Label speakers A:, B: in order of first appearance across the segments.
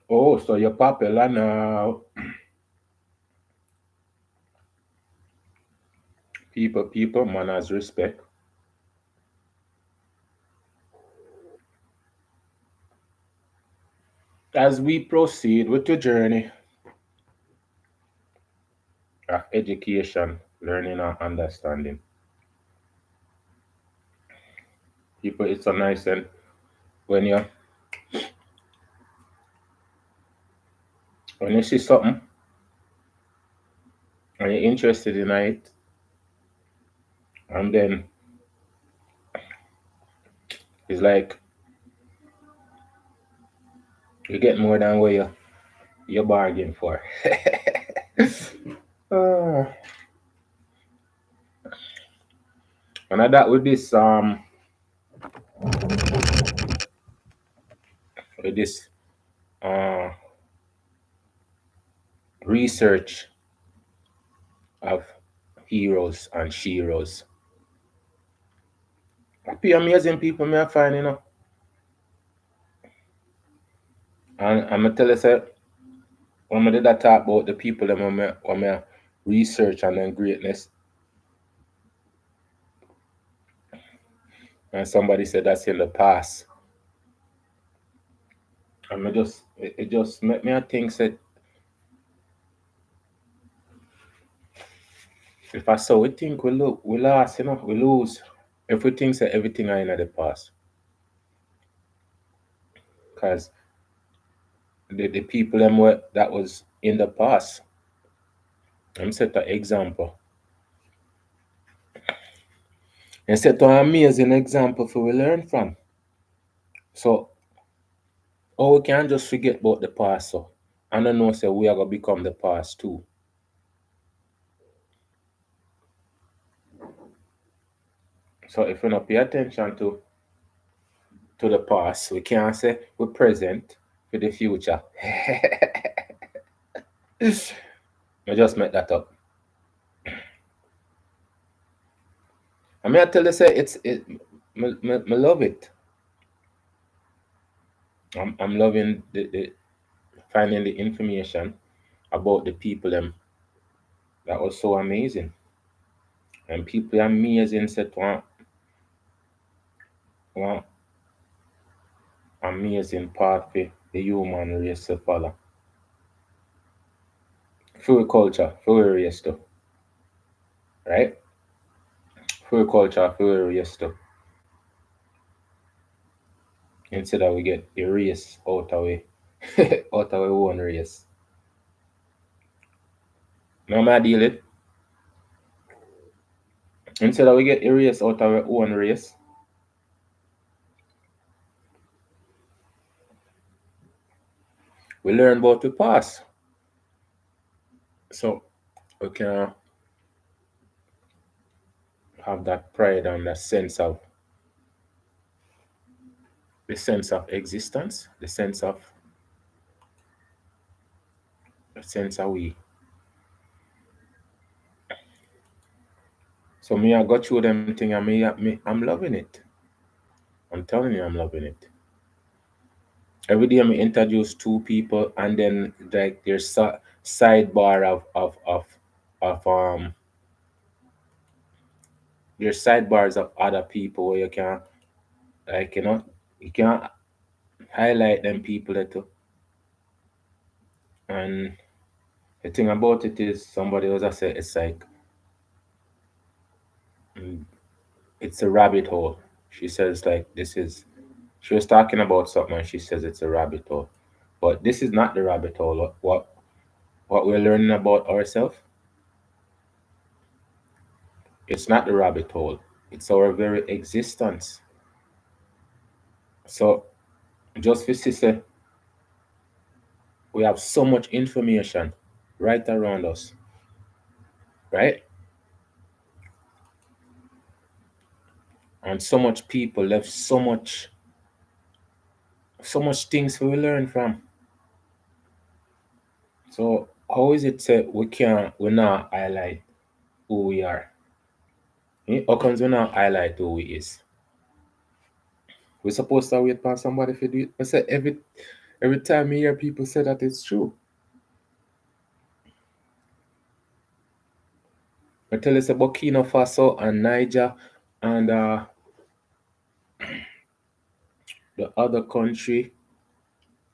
A: Oh, so you're popular now. People, manners, respect. As we proceed with your journey of education, learning, and understanding, people, it's so nice and when you see something and you're interested in it, and then it's like you get more than what you bargain for. Ah, and I that with this uh research of heroes and sheroes. Happy amazing people me I find, And I'm gonna tell you say when I did that talk about the people that when I research and then greatness, and somebody said that's in the past. And I just it just make me think say if I saw we think we lost, we lose. If we think say everything are in the past. Because the people them that was in the past, I'm set an example. And set an amazing example for we learn from. So oh we can't just forget about the past so. I don't know say we are gonna become the past too. So if we not pay attention to the past, we can't say we're present for the future. I just make that up. I mean I tell you say me love it. I'm loving the finding the information about the people them that was so amazing. And people amazing set one amazing path for the human race to follow. For culture, for race too. Right? For culture, for race too. Instead of we get erased out of way out of our own race. Now my deal it. Instead of we get erased out of our own race, we learn about the past. So we can have that pride and that sense of existence, the sense of we. So me I got through them thing and I'm loving it. I'm telling you I'm loving it. Every day I introduce two people and then like there's sidebar of there's sidebars of other people where you can like you can highlight them people that too. And the thing about it is somebody else I said it's like mm, it's a rabbit hole. She says like this is she was talking about something and she says it's a rabbit hole. But this is not the rabbit hole. What we're learning about ourselves, it's not the rabbit hole. It's our very existence. So just for sister, we have so much information right around us, right? And so much people left so much things we learn from. So how is it that we not highlight who we are? How comes we not highlight who we is? We're supposed to wait for somebody to do it. I say Every time I hear people say that, it's true. I tell you, it's Burkina Faso and Niger and the other country,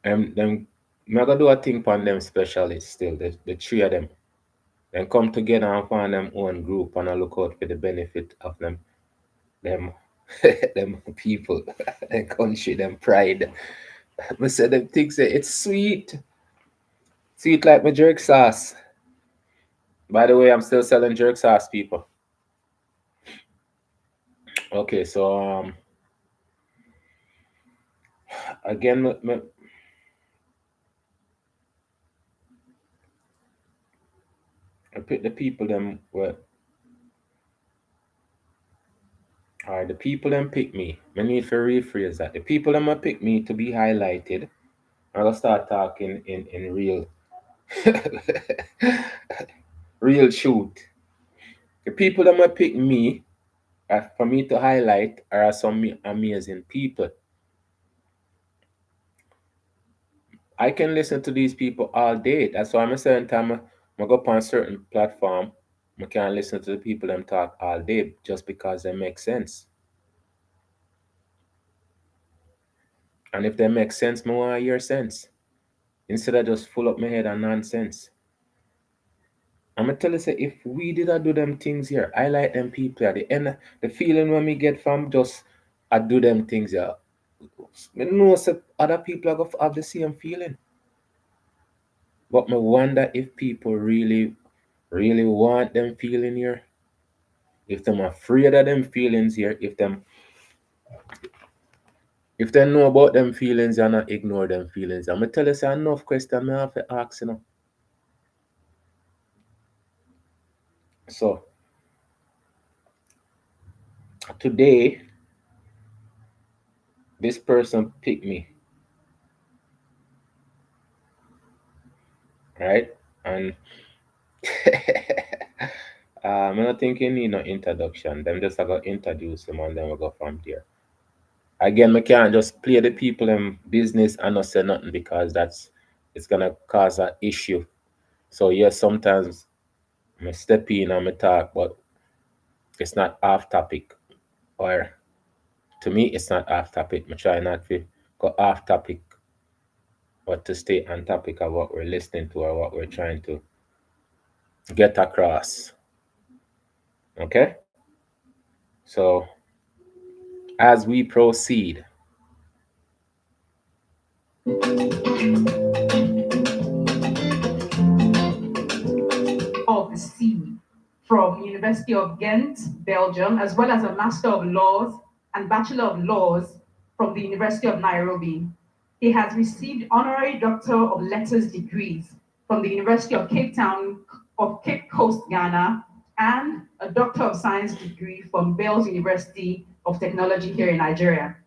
A: them, I'm gonna do a thing on them specialists still, the three of them. Then come together and find them own group and I look out for the benefit of them, them people, them country, them pride. I said them things say it's sweet, sweet like my jerk sauce. By the way, I'm still selling jerk sauce, people. Okay, so again, I pick the people them were alright. The people them pick me. I need to rephrase that. The people them pick me to be highlighted. I'm gonna start talking in real, real truth. The people that pick me for me to highlight are some amazing people. I can listen to these people all day. That's why I'm a certain time I go up on a certain platform. I can't listen to the people them talk all day just because they make sense. And if they make sense, I want to hear sense. Instead of just full up my head of nonsense. I'm gonna tell you, say, if we did not do them things here, I like them people at the end. The feeling when we get from just I do them things here. I know say other people are gonna have the same feeling. But I wonder if people really, really want them feeling here. If them afraid of them feelings here, if they know about them feelings and not ignore them feelings. I'm gonna tell you say enough question I have to ask, you know. So today this person picked me, right? And I'm not thinking you need no introduction. Them just I got introduce them and then we go from there. Again, we can't just play the people in business and not say nothing because it's gonna cause an issue. So yes, sometimes I step in and I talk, but it's not off topic. Or to me, it's not off topic. I try not to go off topic, but to stay on topic of what we're listening to or what we're trying to get across. Okay? So as we proceed,
B: of the Sea from University of Ghent, Belgium, as well as a Master of Laws and Bachelor of Laws from the University of Nairobi. He has received honorary Doctor of Letters degrees from the University of Cape Town of Cape Coast, Ghana, and a Doctor of Science degree from Bales University of Technology here in Nigeria.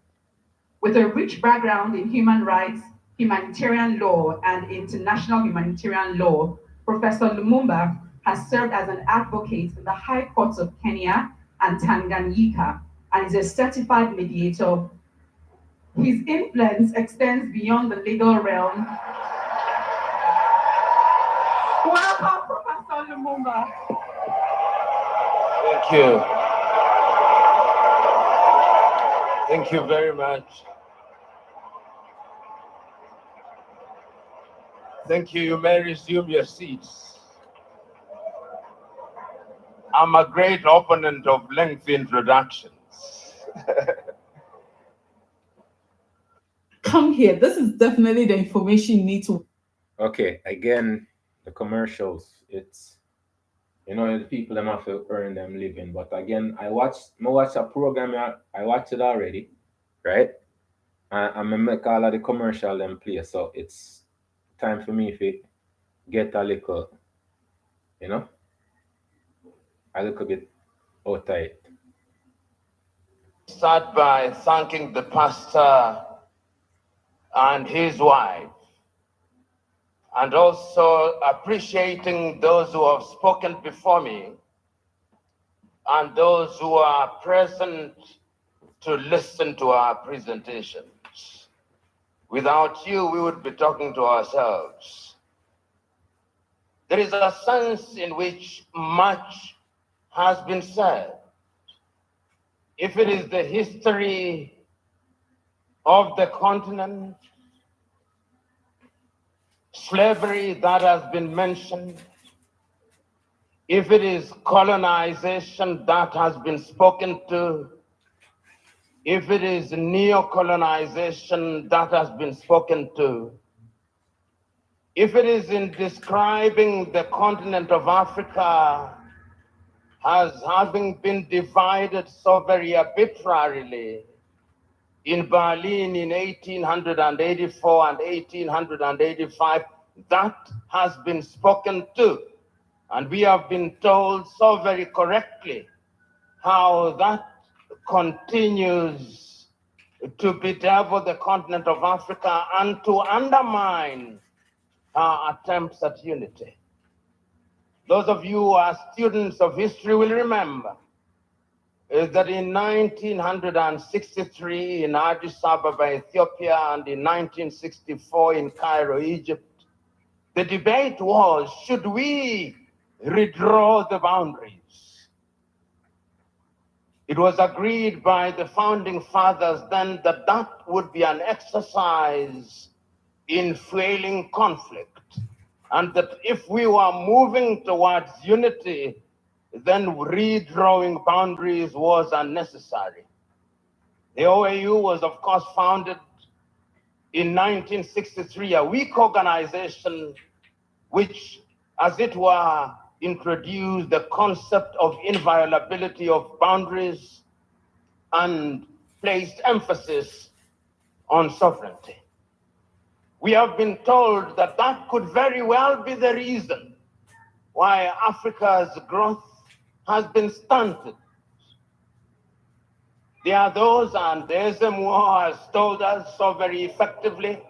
B: With a rich background in human rights, humanitarian law, and international humanitarian law, Professor Lumumba has served as an advocate in the High Courts of Kenya and Tanganyika and is a certified mediator. His influence extends beyond the legal realm. Welcome, Professor Lumumba.
C: Thank you. Thank you very much. Thank you. You may resume your seats. I'm a great opponent of lengthy introductions.
B: Come here. This is definitely the information you need to.
A: okay, again, the commercials, it's the people them have to earn them living. But again, I watched a program, I watched it already, right? I'm gonna make all of the commercial them play. So it's time for me to get a little, you know, a little bit out of it.
C: Start by thanking the pastor and his wife, and also appreciating those who have spoken before me and those who are present to listen to our presentations. Without you, we would be talking to ourselves. There is a sense in which much has been said. If it is the history of the continent, slavery that has been mentioned, if it is colonization that has been spoken to, if it is neo-colonization that has been spoken to, if it is in describing the continent of Africa as having been divided so very arbitrarily in Berlin in 1884 and 1885, that has been spoken to. And we have been told so very correctly how that continues to bedevil the continent of Africa and to undermine our attempts at unity. Those of you who are students of history will remember that in 1963 in Addis Ababa, Ethiopia, and in 1964 in Cairo, Egypt, the debate was, should we redraw the boundaries? It was agreed by the founding fathers then that that would be an exercise in fueling conflict, and that if we were moving towards unity, then redrawing boundaries was unnecessary. The OAU was, of course, founded in 1963, a weak organization which, as it were, introduced the concept of inviolability of boundaries and placed emphasis on sovereignty. We have been told that that could very well be the reason why Africa's growth has been stunted. There are those, and D-IEASYJERK has told us so very effectively,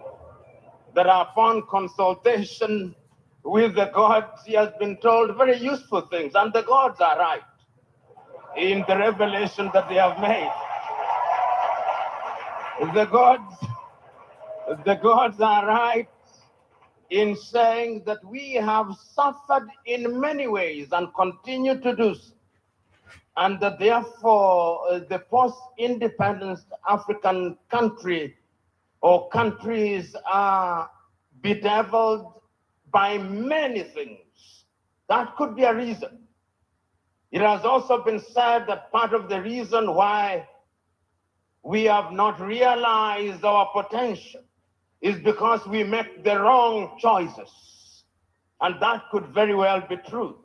C: that upon consultation with the gods, he has been told very useful things, and the gods are right in the revelation that they have made. The gods are right in saying that we have suffered in many ways and continue to do so, and that therefore the post-independence African country or countries are bedeviled by many things. That could be a reason. It has also been said that part of the reason why we have not realized our potential is because we make the wrong choices. And that could very well be true.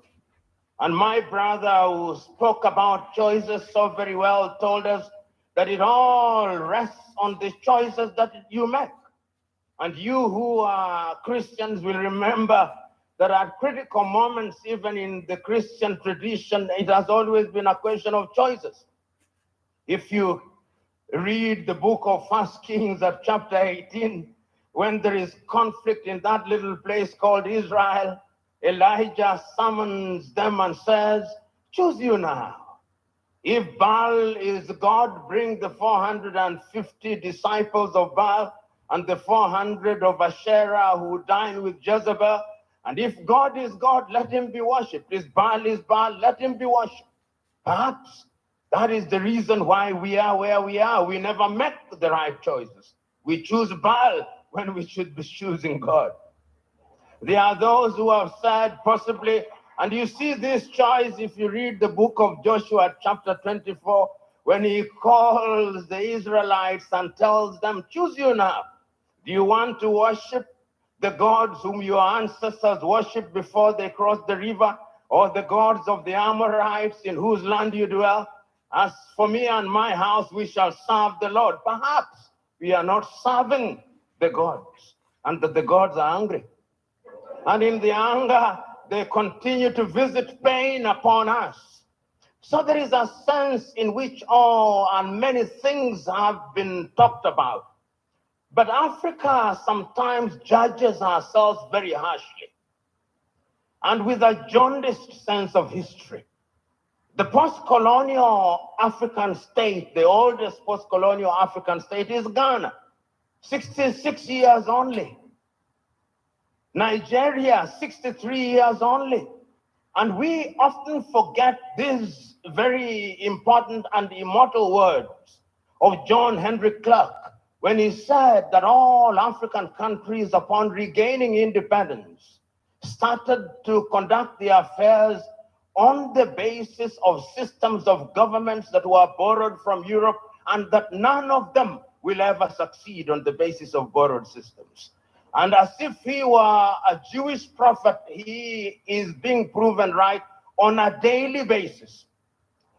C: And my brother who spoke about choices so very well told us that it all rests on the choices that you make. And you who are Christians will remember that at critical moments, even in the Christian tradition, it has always been a question of choices. If you read the book of 1 Kings at chapter 18, when there is conflict in that little place called Israel, Elijah summons them and says, choose you now. If Baal is God, bring the 450 disciples of Baal and the 400 of Asherah who dine with Jezebel. And if God is God, let him be worshipped. If Baal is Baal, let him be worshipped. Perhaps that is the reason why we are where we are. We never make the right choices. We choose Baal when we should be choosing God. There are those who have said possibly, and you see this choice if you read the book of Joshua chapter 24, when he calls the Israelites and tells them, choose you now. Do you want to worship the gods whom your ancestors worshipped before they crossed the river, or the gods of the Amorites in whose land you dwell? As for me and my house, we shall serve the Lord. Perhaps we are not serving the gods, and that the gods are angry. And in the anger, they continue to visit pain upon us. So there is a sense in which and many things have been talked about. But Africa sometimes judges ourselves very harshly and with a jaundiced sense of history. The post-colonial African state, the oldest post-colonial African state is Ghana. 66 years only. Nigeria, 63 years only. And we often forget these very important and immortal words of John Henry Clark when he said that all African countries, upon regaining independence, started to conduct their affairs on the basis of systems of governments that were borrowed from Europe, and that none of them will ever succeed on the basis of borrowed systems. And as if he were a Jewish prophet, he is being proven right on a daily basis.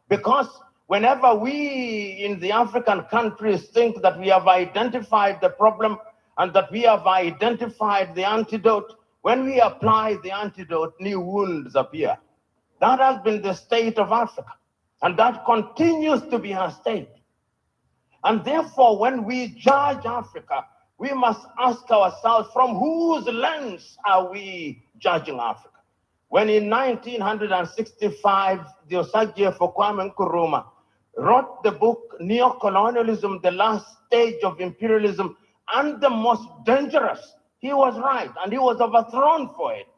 C: Because whenever we in the African countries think that we have identified the problem and that we have identified the antidote, when we apply the antidote, new wounds appear. That has been the state of Africa, and that continues to be our state. And therefore, when we judge Africa, we must ask ourselves, from whose lens are we judging Africa? When in 1965, D-IEASYJERK for Kwame Nkrumah wrote the book Neocolonialism, the Last Stage of Imperialism, and the Most Dangerous, he was right, and he was overthrown for it,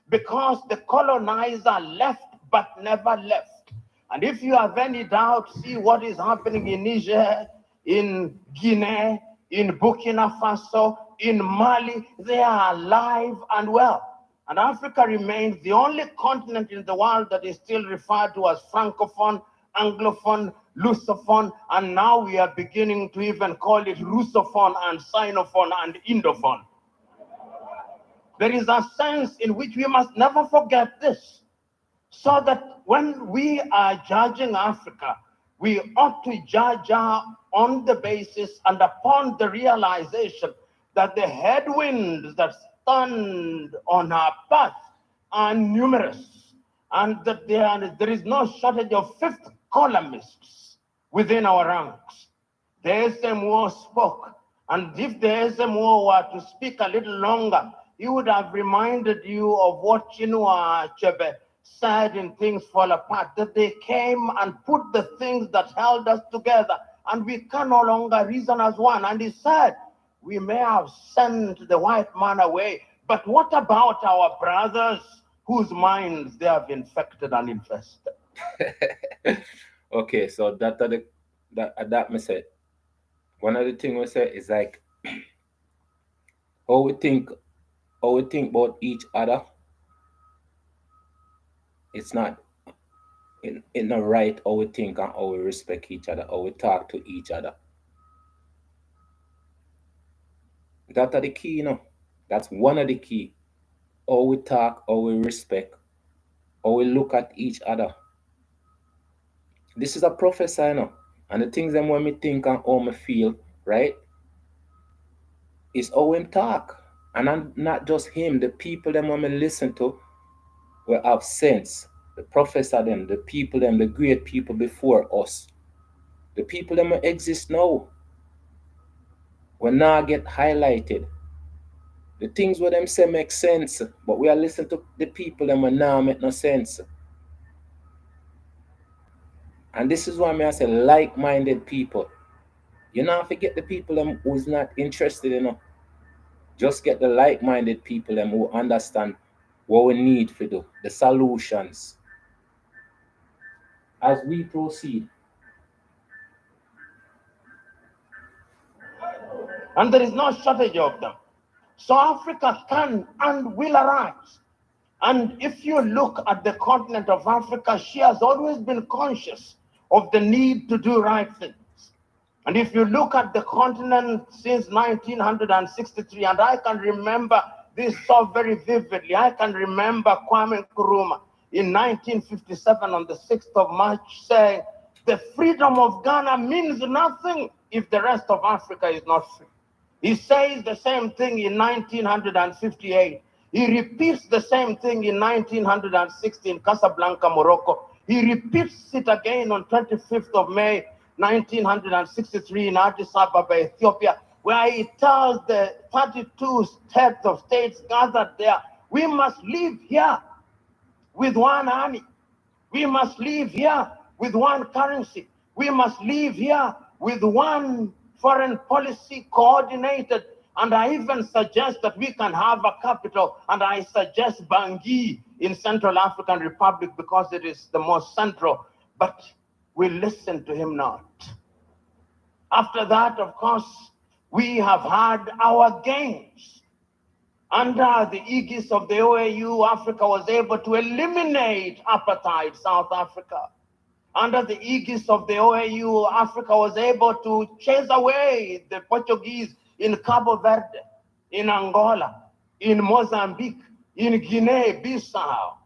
C: because the colonizer left but never left. And if you have any doubt, see what is happening in Niger, in Guinea, in Burkina Faso, in Mali. They are alive and well. And Africa remains the only continent in the world that is still referred to as Francophone, Anglophone, Lusophone, and now we are beginning to even call it Russophone and Sinophone and Indophone. There is a sense in which we must never forget this, so that when we are judging Africa, we ought to judge her on the basis and upon the realization that the headwinds that stand on our path are numerous, and that there is no shortage of fifth columnists within our ranks. The SMO spoke, and if the SMO were to speak a little longer, he would have reminded you of what Chinua Achebe said in Things Fall Apart, that they came and put the things that held us together, and we can no longer reason as one. And he said, we may have sent the white man away, but what about our brothers whose minds they have infected and infested?
A: Okay, so that me say, one of the things we say is like how we think about each other. It's not in the right how we think and how we respect each other, how we talk to each other. That's the key, That's one of the key. How we talk, how we respect, how we look at each other. This is a professor, And the things them when me think and how me feel, right? Is how him talk. And not just him, the people them when me listen to will have sense. The professor them, the people them, the great people before us. The people them will exist now will not get highlighted. The things where them say make sense, but we are listening to the people them will now make no sense. And this is why I say like-minded people. You not forget the people them who's not interested in. Just get the like-minded people them who understand what we need to do, the solutions. As we proceed.
C: And there is no shortage of them. So Africa can and will arise. And if you look at the continent of Africa, she has always been conscious of the need to do right things. And if you look at the continent since 1963, and I can remember this so very vividly, I can remember Kwame Nkrumah in 1957 on the 6th of March saying, the freedom of Ghana means nothing if the rest of Africa is not free. He says the same thing in 1958. He repeats the same thing in 1960 in Casablanca, Morocco. He repeats it again on 25th of May, 1963 in Addis Ababa, Ethiopia, where he tells the 32 heads of states gathered there, we must live here with one army. We must live here with one currency. We must live here with one foreign policy coordinated. And I even suggest that we can have a capital, and I suggest Bangui in Central African Republic because it is the most central. But we listen to him not. After that, of course, we have had our gains. Under the aegis of the OAU, Africa was able to eliminate apartheid South Africa. Under the aegis of the OAU, Africa was able to chase away the Portuguese in Cabo Verde, in Angola, in Mozambique, in Guinea-Bissau.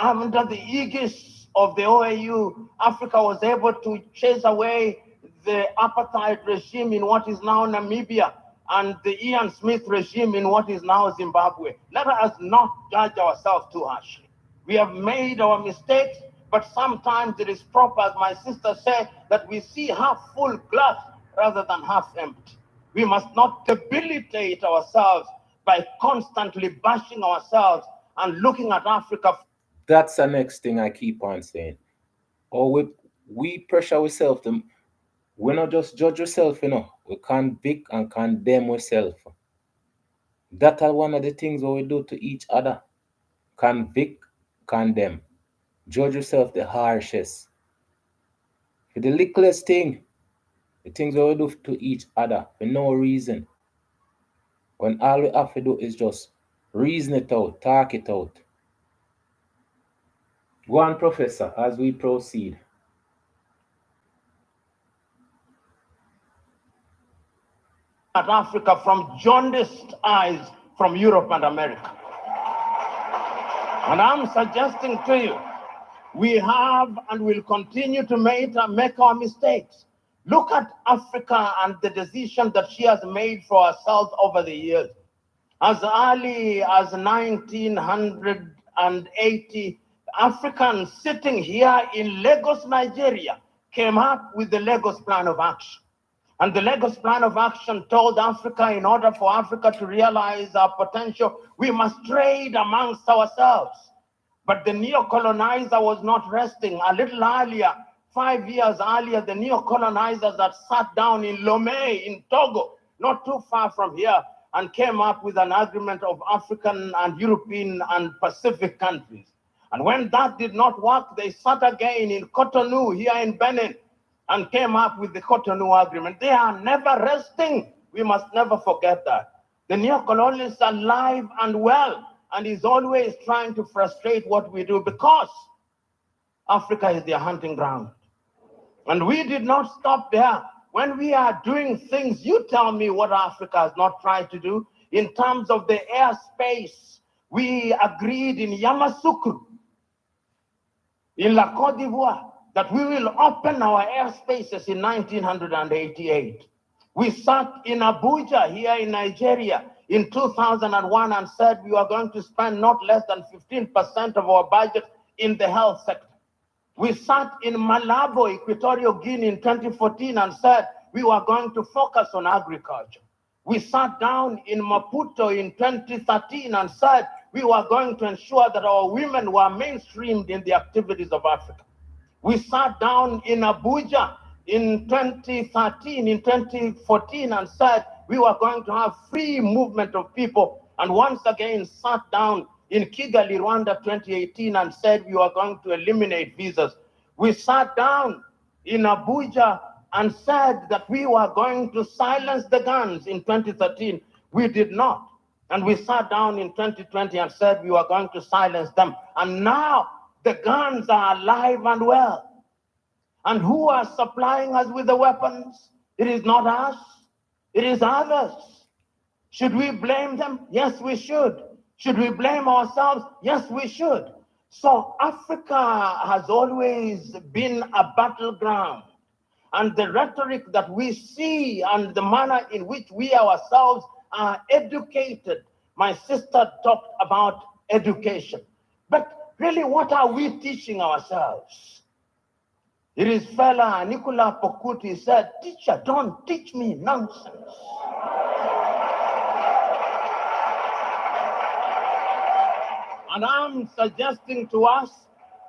C: Under the aegis of the OAU, Africa was able to chase away the apartheid regime in what is now Namibia and the Ian Smith regime in what is now Zimbabwe. Let us not judge ourselves too harshly. We have made our mistakes, but sometimes it is proper, as my sister said, that we see half full glass rather than half empty. We must not debilitate ourselves by constantly bashing ourselves and looking at Africa.
A: That's the next thing I keep on saying. Or we pressure ourselves to, we not just judge ourselves, we convict and condemn ourselves. That are one of the things that we do to each other. Convict, condemn. Judge yourself the harshest. For the littlest thing, the things that we do to each other for no reason. When all we have to do is just reason it out, talk it out. Go on, Professor, as we proceed.
C: At Africa from jaundiced eyes from Europe and America. And I'm suggesting to you, we have and will continue to make our mistakes. Look at Africa and the decision that she has made for herself over the years. As early as 1980, Africans sitting here in Lagos, Nigeria, came up with the Lagos Plan of Action. And the Lagos Plan of Action told Africa, in order for Africa to realize our potential, we must trade amongst ourselves. But the neo-colonizer was not resting. A little earlier, 5 years earlier, the neo-colonizers had sat down in Lomé, in Togo, not too far from here, and came up with an agreement of African and European and Pacific countries. And when that did not work, they sat again in Cotonou, here in Benin, and came up with the Cotonou Agreement. They are never resting. We must never forget that. The neo-colonialist are alive and well, and is always trying to frustrate what we do because Africa is their hunting ground. And we did not stop there. When we are doing things, you tell me what Africa has not tried to do. In terms of the airspace, we agreed in Yamoussoukro, in La Côte d'Ivoire, that we will open our airspaces in 1988. We sat in Abuja here in Nigeria in 2001 and said we are going to spend not less than 15% of our budget in the health sector. We sat in Malabo, Equatorial Guinea in 2014 and said we were going to focus on agriculture. We sat down in Maputo in 2013 and said we were going to ensure that our women were mainstreamed in the activities of Africa. We sat down in Abuja in 2013, in 2014 and said we were going to have free movement of people, and once again sat down in Kigali, Rwanda 2018 and said we were going to eliminate visas. We sat down in Abuja and said that we were going to silence the guns in 2013. We did not. And we sat down in 2020 and said we were going to silence them. And now the guns are alive and well. And who are supplying us with the weapons? It is not us. It is others. Should we blame them? Yes, we should. Should we blame ourselves? Yes, we should. So Africa has always been a battleground. And the rhetoric that we see and the manner in which we ourselves are educated. My sister talked about education. But really, what are we teaching ourselves? It is fella Nicola Pokuti said, "Teacher, don't teach me nonsense." And I'm suggesting to us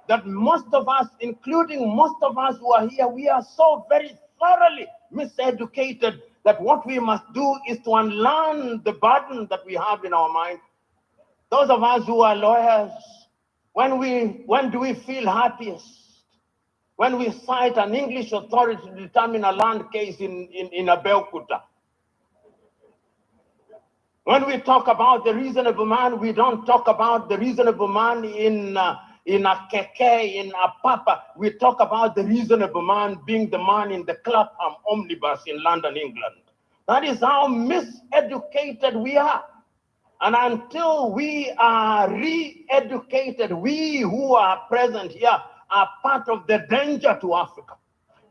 C: that most of us, including most of us who are here, we are so very thoroughly miseducated that what we must do is to unlearn the burden that we have in our mind. Those of us who are lawyers, when do we feel happiest? When we cite an English authority to determine a land case in Abeokuta. When we talk about the reasonable man, we don't talk about the reasonable man in a keke, in a papa. We talk about the reasonable man being the man in the Clapham omnibus in London, England. That is how miseducated we are. And until we are re-educated, we who are present here are part of the danger to Africa.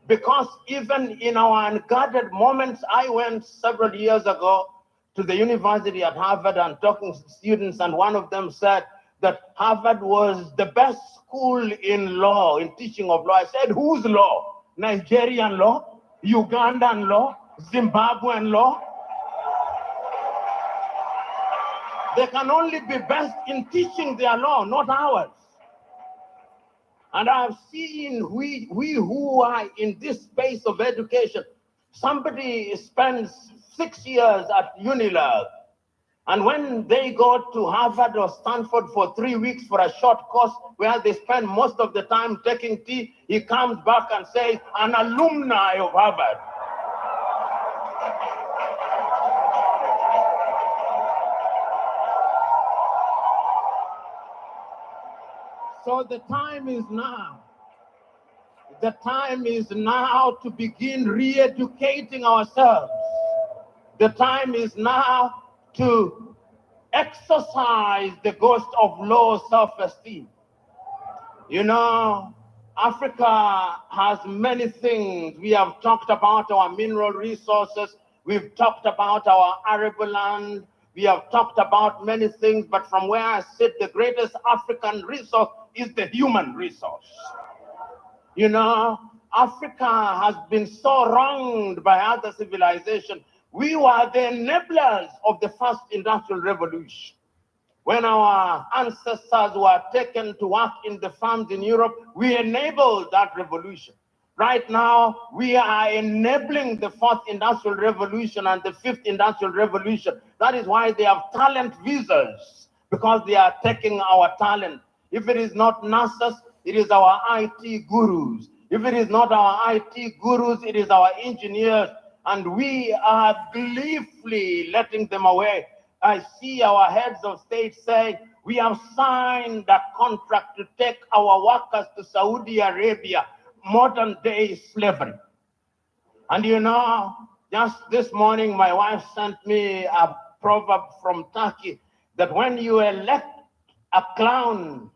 C: Because even in our unguarded moments, I went several years ago to the university at Harvard and talking to students, and one of them said that Harvard was the best school in law, in teaching of law. I said, whose law? Nigerian law? Ugandan law? Zimbabwean law? They can only be best in teaching their law, not ours. And I've seen we who are in this space of education, somebody spends 6 years at Unilag, and when they go to Harvard or Stanford for 3 weeks for a short course where they spend most of the time taking tea, he comes back and says, an alumni of Harvard. So the time is now. The time is now to begin re-educating ourselves. The time is now to exercise the ghost of low self-esteem. You know, Africa has many things. We have talked about our mineral resources. We've talked about our arable land. We have talked about many things, but from where I sit, the greatest African resource is the human resource. You know, Africa has been so wronged by other civilizations. We were the enablers of the first industrial revolution. When our ancestors were taken to work in the farms in Europe, we enabled that revolution. Right now, we are enabling the fourth industrial revolution and the fifth industrial revolution. That is why they have talent visas, because they are taking our talent. If it is not nurses, it is our IT gurus. If it is not our IT gurus, it is our engineers. And we are gleefully letting them away. I see our heads of state saying, we have signed a contract to take our workers to Saudi Arabia, modern day slavery. And you know, just this morning, my wife sent me a proverb from Turkey that when you elect a clown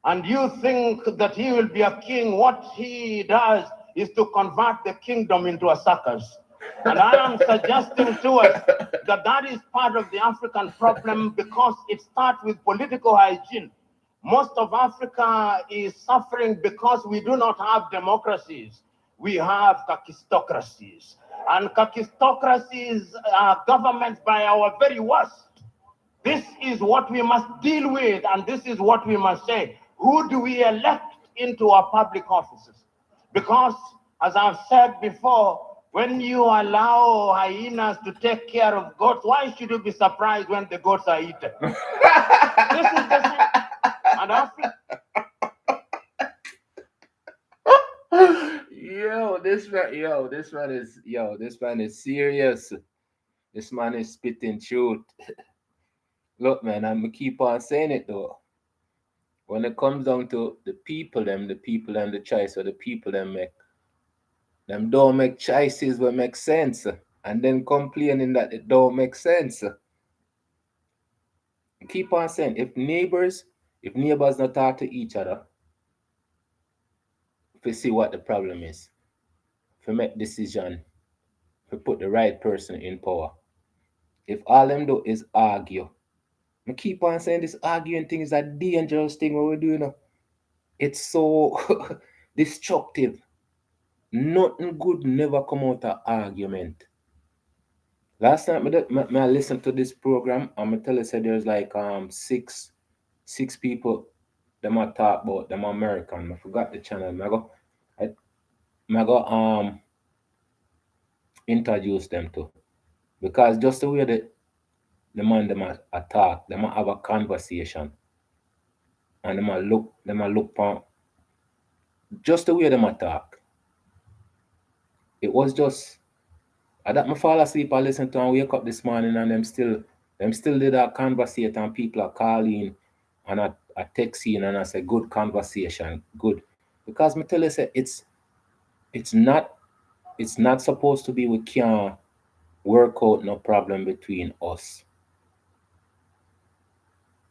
C: and you think that he will be a king, what he does is to convert the kingdom into a circus. And I am suggesting to us that that is part of the African problem, because it starts with political hygiene. Most of Africa is suffering because we do not have democracies. We have kakistocracies. And kakistocracies are governments by our very worst. This is what we must deal with, and this is what we must say. Who do we elect into our public offices? Because, as I've said before, when you allow hyenas to take care of goats, why should you be surprised when the goats are eaten? This is the same. And Africa.
A: This man is serious. This man is spitting truth. Look, man, I'm gonna keep on saying it though. When it comes down to the people, the choice, or the people them don't make choices that make sense, and then complaining that it don't make sense. Keep on saying, if neighbors not talk to each other, to see what the problem is, to make decision, to put the right person in power. If all them do is argue, I keep on saying this arguing thing is a dangerous thing what we're doing. It's so destructive. Nothing good never come out of argument. Last time I listened to this program, I'm gonna tell you said there's like six people them I talk about them American. I forgot the channel. I go introduce them to. Because just the way the man them a talk, them a have a conversation, and them a look pon just the way them a talk. It was just I that me fall asleep and listen to and wake up this morning and them still did that conversate and people are calling and I texting and I say good conversation, good. Because me tell you say it's not it's not supposed to be we can't work out no problem between us.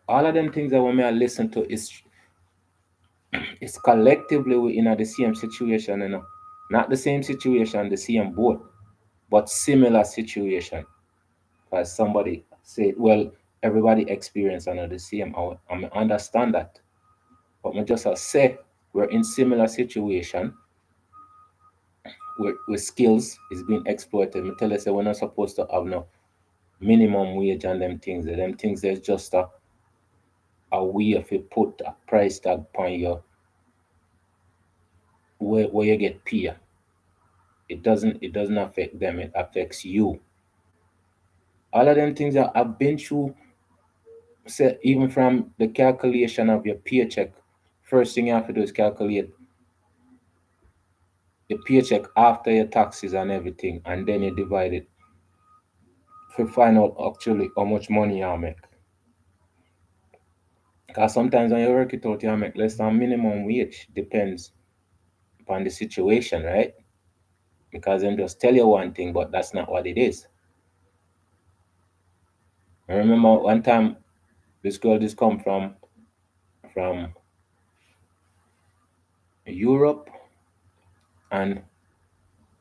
A: All of them things that when me I listen to is it's collectively we in the same situation, Not the same situation, the same boat, but similar situation. Because somebody said, well, everybody experience the same. I understand that. But I just say we're in similar situation where skills is being exploited. I tell you, say we're not supposed to have no minimum wage and them things. Them things there's just a way if you put a price tag upon you where you get paid. It doesn't affect them, it affects you. All of them things that I've been through, say even from the calculation of your paycheck, first thing you have to do is calculate the paycheck after your taxes and everything, and then you divide it to find out actually how much money you make. Because sometimes when you work it out, you make less than minimum wage. Depends upon the situation, right? Because them just tell you one thing, but that's not what it is. I remember one time this girl just come from Europe, and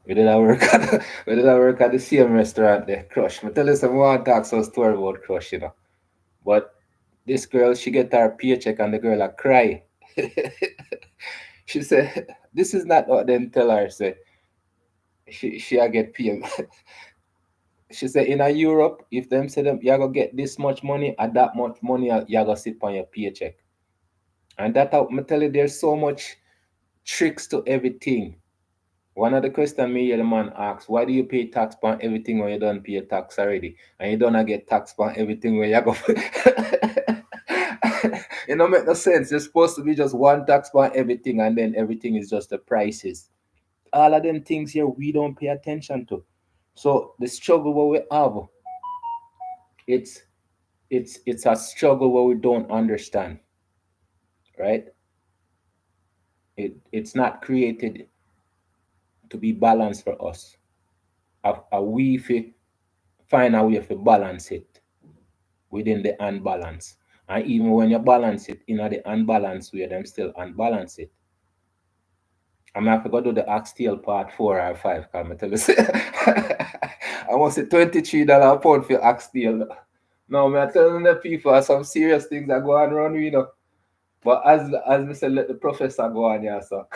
A: we did I work at the same restaurant there, Crush. I tell you some more talk some story about Crush. But this girl, she get her paycheck and the girl a cry. She said, "This is not what them tell her." Say she a get paid. She said, "In a Europe, if them say them you gonna get this much money and that much money, you gonna sit on your paycheck." And that I tell you, there's so much tricks to everything. One of the questions me hear the man asks, why do you pay tax on everything when you don't pay tax already? And you don't get tax on everything when you go. It don't make no sense. There's supposed to be just one tax on everything and then everything is just the prices. All of them things here we don't pay attention to. So the struggle what we have, it's it's a struggle where we don't understand, right? It's not created to be balanced for us. A we find a way to balance it within the unbalance. And even when you balance it in the unbalanced way, them still unbalance it. I'm not going to do the oxtail part 4 or 5, because I tell you, I must say $23 a pound for oxtail. No, I'm telling the people some serious things that go on around. But as we said, let the professor go on here, so.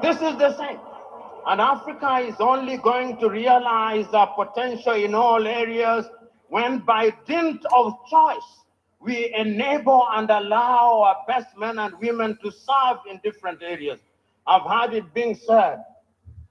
C: This is the thing. And Africa is only going to realize the potential in all areas when, by dint of choice, we enable and allow our best men and women to serve in different areas. I've heard it being said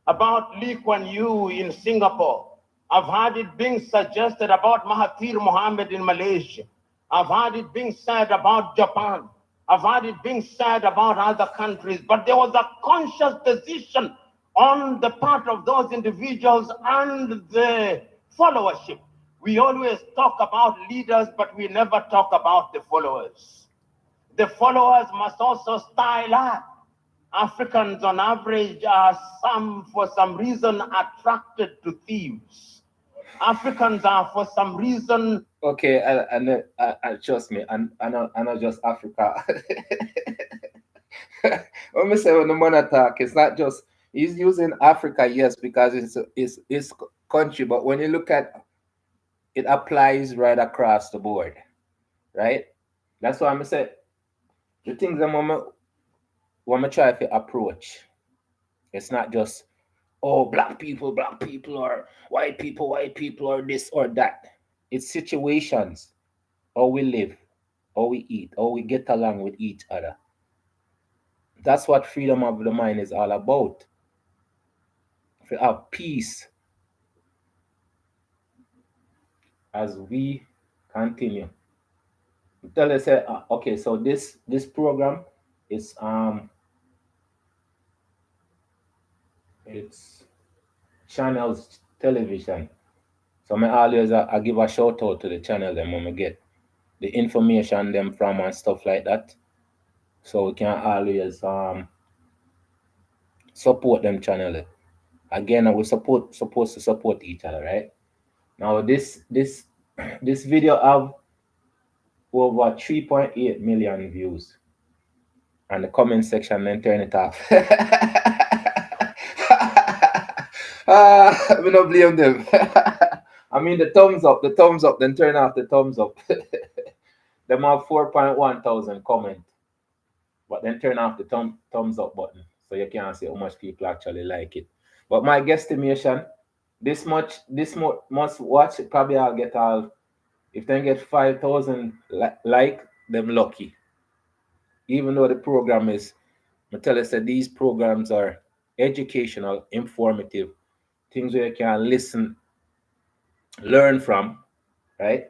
C: about Lee Kuan Yew in Singapore. I've heard it being suggested about Mahathir Mohamad in Malaysia. I've heard it being said about Japan. I've heard it being said about other countries, but there was a conscious decision on the part of those individuals and the followership. We always talk about leaders, but we never talk about the followers. The followers must also style up. Africans on average are for some reason attracted to thieves. Africans are for some reason.
A: Okay, and trust me, and not just Africa. When we say when the man attack, it's not just he's using Africa, yes, because it's country, but when you look at it applies right across the board, right? That's why I'm say the things I'm try to approach. It's not just oh black people, or white people, or this or that. It's situations, how we live, how we eat, how we get along with each other. That's what freedom of the mind is all about. to have peace as we continue. Tell us, okay, so this program is it's channels television. So I always I give a shout out to the channel them when I get the information them from and stuff like that. So we can always support them channel. Again, we supposed to support each other, right? Now this this video have over 3.8 million views. And the comment section, then turn it off. I don't blame them. I mean the thumbs up, then turn off the thumbs up. Them have 4.1 thousand comment, but then turn off the thumbs up button, so you can't see how much people actually like it. But my guesstimation, must watch it, probably I'll get all, if they get 5,000 like, them lucky. Even though the program is, I tell us that these programs are educational, informative, things where you can listen, learn from, right?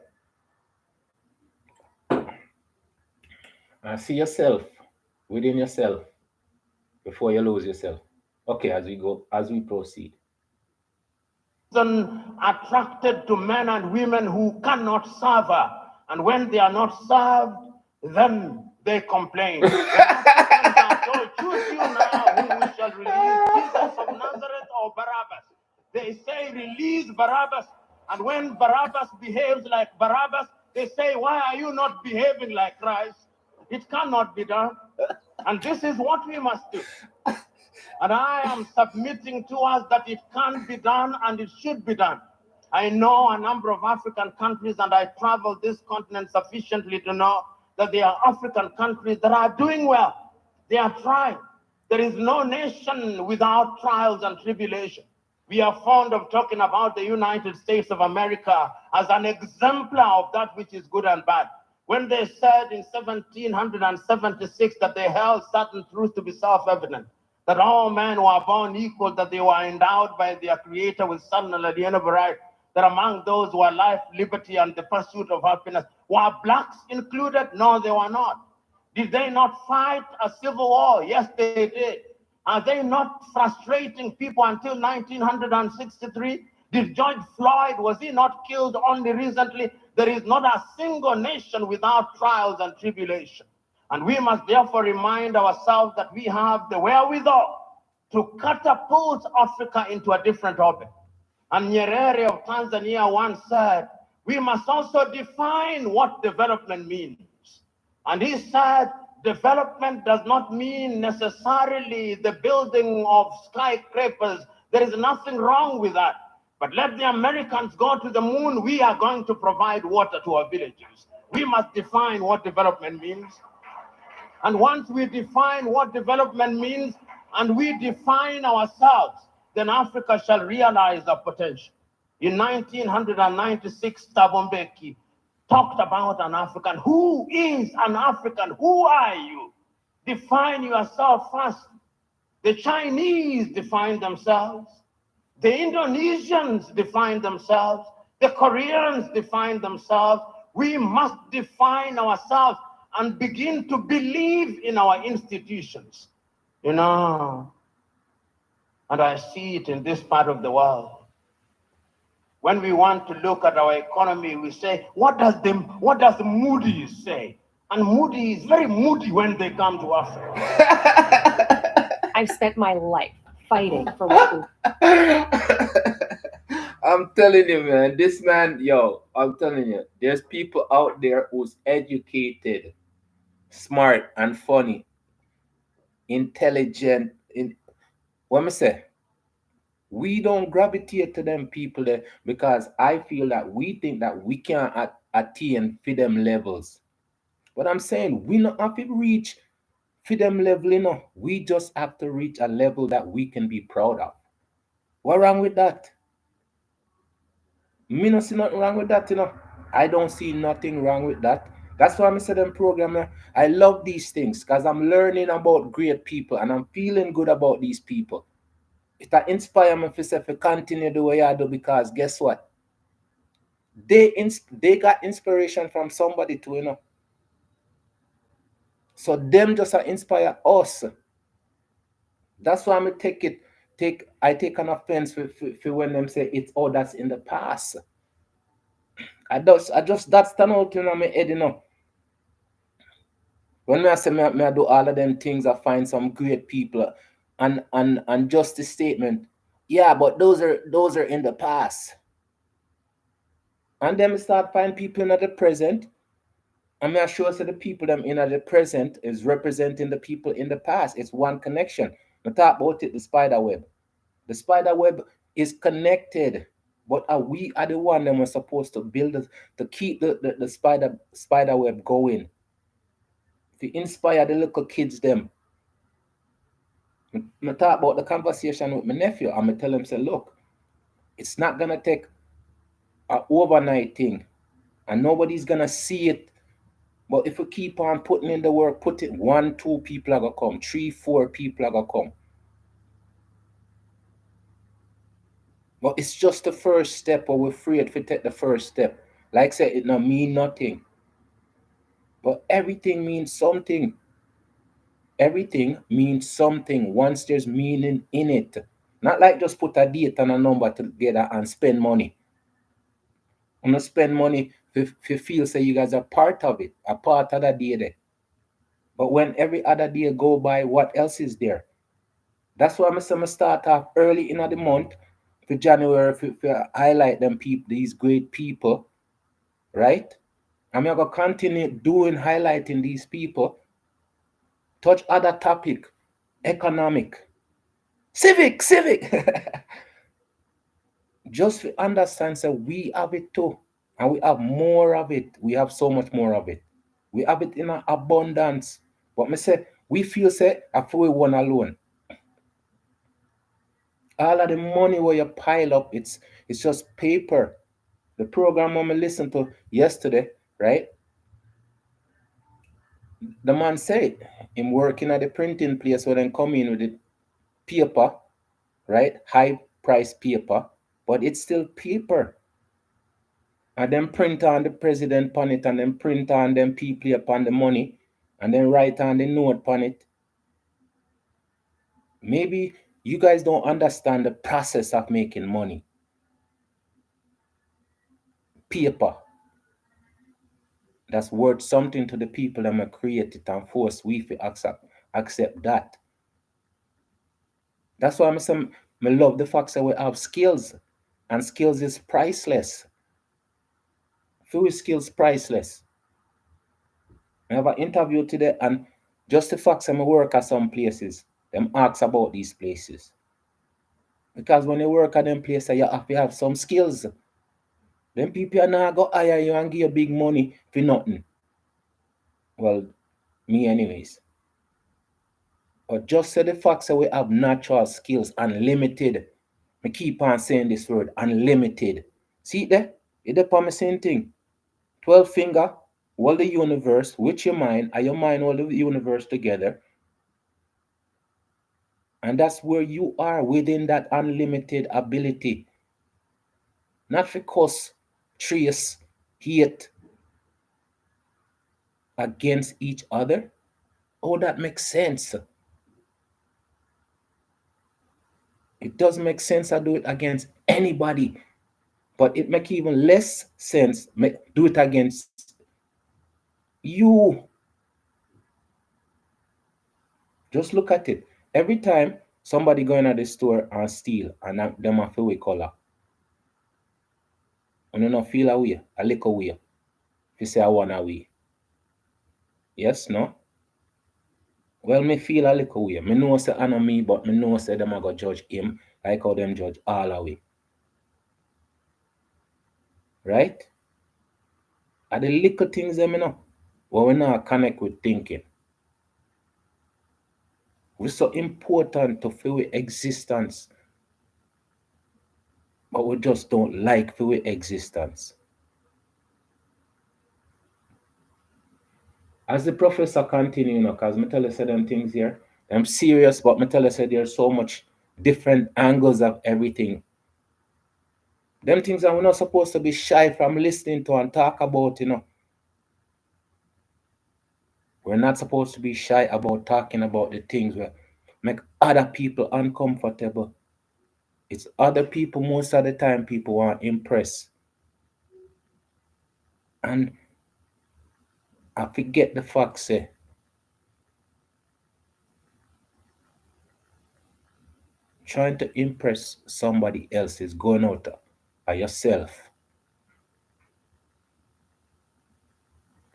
A: And see yourself within yourself before you lose yourself. Okay, as we proceed.
C: Attracted to men and women who cannot serve her. And when they are not served, then they complain. So choose you now whom we shall release, Jesus of Nazareth or Barabbas. They say release Barabbas. And when Barabbas behaves like Barabbas, they say, why are you not behaving like Christ? It cannot be done. And this is what we must do. And I am submitting to us that it can be done and it should be done. I know a number of African countries, and I travel this continent sufficiently to know that there are African countries that are doing well. They are trying. There is no nation without trials and tribulation. We are fond of talking about the United States of America as an exemplar of that which is good and bad. When they said in 1776 that they held certain truths to be self-evident, that all men were born equal, that they were endowed by their creator with certain alienable right, that among those who are life, liberty, and the pursuit of happiness, were blacks included? No, they were not. Did they not fight a civil war? Yes, they did. Are they not frustrating people until 1963? Did George Floyd, was he not killed only recently? There is not a single nation without trials and tribulation. And we must therefore remind ourselves that we have the wherewithal to catapult Africa into a different orbit. And Nyerere of Tanzania once said, we must also define what development means. And he said, development does not mean necessarily the building of skyscrapers. There is nothing wrong with that. But let the Americans go to the moon. We are going to provide water to our villages. We must define what development means. And once we define what development means and we define ourselves, then Africa shall realize our potential. In 1996, Thabo Mbeki talked about an African. Who is an African? Who are you? Define yourself first. The Chinese define themselves. The Indonesians define themselves. The Koreans define themselves. We must define ourselves and begin to believe in our institutions. You know, and I see it in this part of the world. When we want to look at our economy, we say, what does Moody's say? And Moody is very moody when they come to Africa.
D: I've spent my life fighting for what
A: I'm telling you, man, this man, yo, I'm telling you, there's people out there who's educated, smart, and funny, intelligent. What me say? We don't gravitate to them people there because I feel that we think that we can attain for them levels. But I'm saying we not have to reach for them level, you know. We just have to reach a level that we can be proud of. What wrong with that? Me not see nothing wrong with that, you know. I don't see nothing wrong with that. That's why I'm saying them program. I love these things because I'm learning about great people and I'm feeling good about these people. It inspire me to continue the way I do, because guess what? They got inspiration from somebody too, you know. So them just inspire us. That's why I take an offense for when them say it's all that's in the past. I just that stand out in my head, you know. When I say me I do all of them things, I find some great people and just the statement, yeah, but those are in the past. And then we start find people in the present. And me sure so the people them in the present is representing the people in the past. It's one connection. I talk about it, the spider web. The spider web is connected, but we are the one that we're supposed to build to keep the spider web going. To inspire the little kids them. I talk about the conversation with my nephew, and I tell him, say, look, it's not gonna take an overnight thing, and nobody's gonna see it. But if we keep on putting in the work, put it 1, 2 people are gonna come, 3, 4 people are gonna come. But it's just the first step, or we're afraid to take the first step. Like I said, it not mean nothing. But everything means something. Everything means something once there's meaning in it. Not like just put a date and a number together and spend money. I'm not spend money if you feel say you guys are part of it, a part of the day there. But when every other day go by, what else is there? That's why I'm going to start off early in the month for January for highlight them people, these great people, right? I'm going to continue doing highlighting these people, touch other topic, economic, civic. Just to understand that we have it too. And we have more of it. We have so much more of it. We have it in an abundance. But me say, we feel say, after we one alone. All of the money where you pile up, it's just paper. The program I listened to yesterday, right? The man said him working at the printing place where then come in with the paper, right? High price paper, but it's still paper. And then print on the president upon it, and then print on them people upon the money, and then write on the note upon it. Maybe you guys don't understand the process of making money. Paper. That's worth something to the people that might create it and force we to accept that. That's why I love the fact that we have skills. And skills is priceless. Few skills priceless. I have an interview today, and just the fact that I work at some places, them ask about these places. Because when you work at them places, you have to have some skills. Them people are not go hire you and give you big money for nothing. Well, me anyways. But just say the fact that we have natural skills, unlimited. I keep on saying this word, unlimited. See it there? It's the same thing. 12 finger, hold the universe with your mind, and your mind hold the universe together. And that's where you are within that unlimited ability. Not for cause, trace, hate against each other. Oh, that makes sense. It doesn't make sense to do it against anybody. But it make even less sense do it against you. Just look at it. Every time somebody go in at the store and steal, and them a feel we color, and you not feel a way, a little way. If you say I want a way. Yes, no? Well, me feel a little way. Me know say I know me, but me know say them a go judge him like how them judge all away. Right? Are the little things them, you know, what we not connect with thinking. It's so important to feel with existence, but we just don't like feel with existence. As the professor continue, you know, because me tell you say them things here, I'm serious, but me tell you say there's so much different angles of everything. Them things that we're not supposed to be shy from listening to and talk about, you know. We're not supposed to be shy about talking about the things that make other people uncomfortable. It's other people most of the time people want to impress. And I forget the fact, say, trying to impress somebody else is going out of yourself.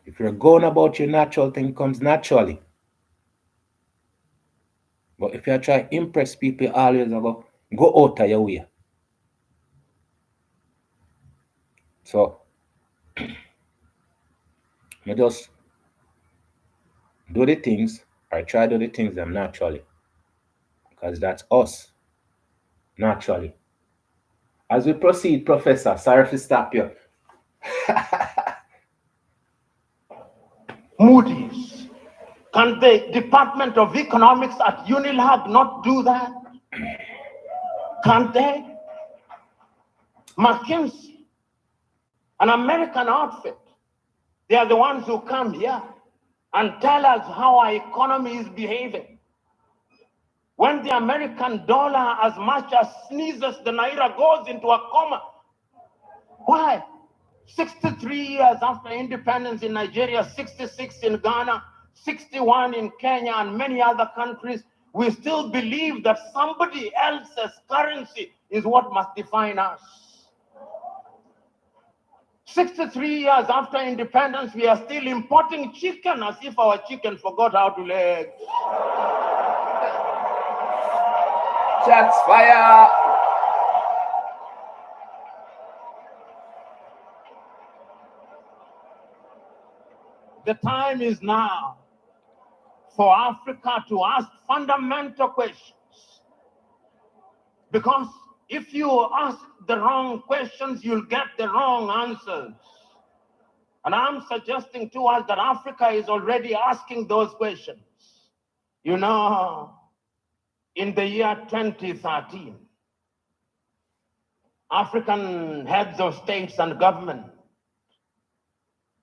A: If you're going about your natural thing comes naturally. But if you try to impress people, always go out of your way. So you just do the things or try to do the things them naturally. Because that's us, naturally. As we proceed, Professor, sorry to stop you.
C: Moody's. Can the Department of Economics at Unilag not do that? Can't they? McKinsey, an American outfit, they are the ones who come here and tell us how our economy is behaving. When the American dollar as much as sneezes, the Naira goes into a coma. Why? 63 years after independence in Nigeria, 66 in Ghana, 61 in Kenya, and many other countries, we still believe that somebody else's currency is what must define us. 63 years after independence, we are still importing chicken as if our chicken forgot how to lay eggs.
A: Shots fire!
C: The time is now for Africa to ask fundamental questions. Because if you ask the wrong questions, you'll get the wrong answers. And I'm suggesting to us that Africa is already asking those questions. You know, in the year 2013, African heads of states and government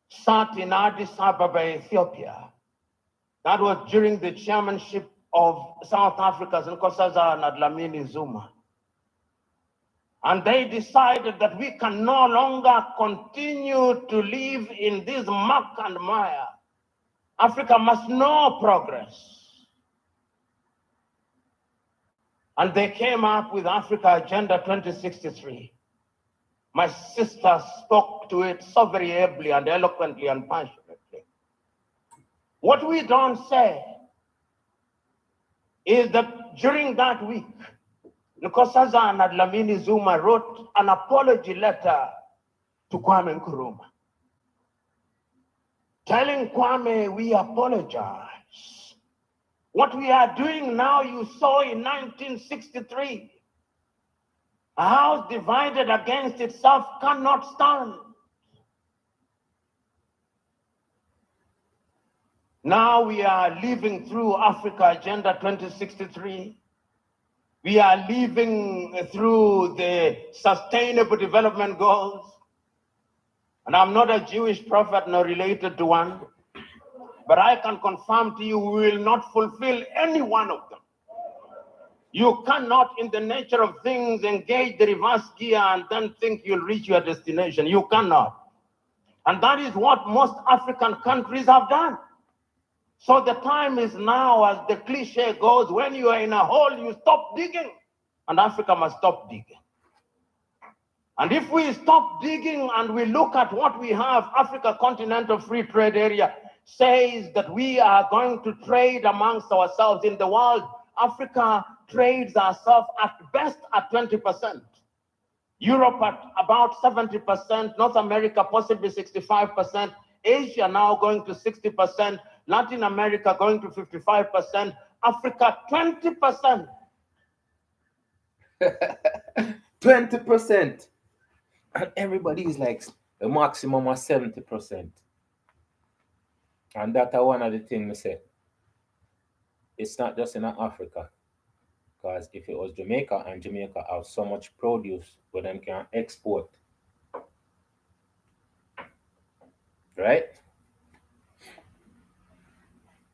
C: sat in Addis Ababa, Ethiopia. That was during the chairmanship of South Africa's Nkosazana and Dlamini Zuma. And they decided that we can no longer continue to live in this muck and mire. Africa must know progress. And they came up with Africa Agenda 2063. My sister spoke to it so very ably and eloquently and passionately. What we don't say is that during that week, Nkosazana and Dlamini Zuma wrote an apology letter to Kwame Nkrumah, telling Kwame, we apologize. What we are doing now, you saw in 1963. A house divided against itself cannot stand. Now we are living through Africa Agenda 2063. We are living through the Sustainable Development Goals. And I'm not a Jewish prophet nor related to one, but I can confirm to you we will not fulfill any one of them. You cannot, in the nature of things, engage the reverse gear and then think you'll reach your destination. You cannot. And that is what most African countries have done. So the time is now, as the cliche goes, when you are in a hole, you stop digging. And Africa must stop digging. And if we stop digging and we look at what we have, Africa Continental Free Trade Area says that we are going to trade amongst ourselves in the world. Africa trades ourselves at best at 20%. Europe at about 70%, North America possibly 65%, Asia now going to 60%, Latin America going to 55%, Africa 20%.
A: 20%. And everybody is like the maximum of 70%. And that's one of the things I say. It's not just in Africa. Because if it was Jamaica and Jamaica have so much produce where them can export, right?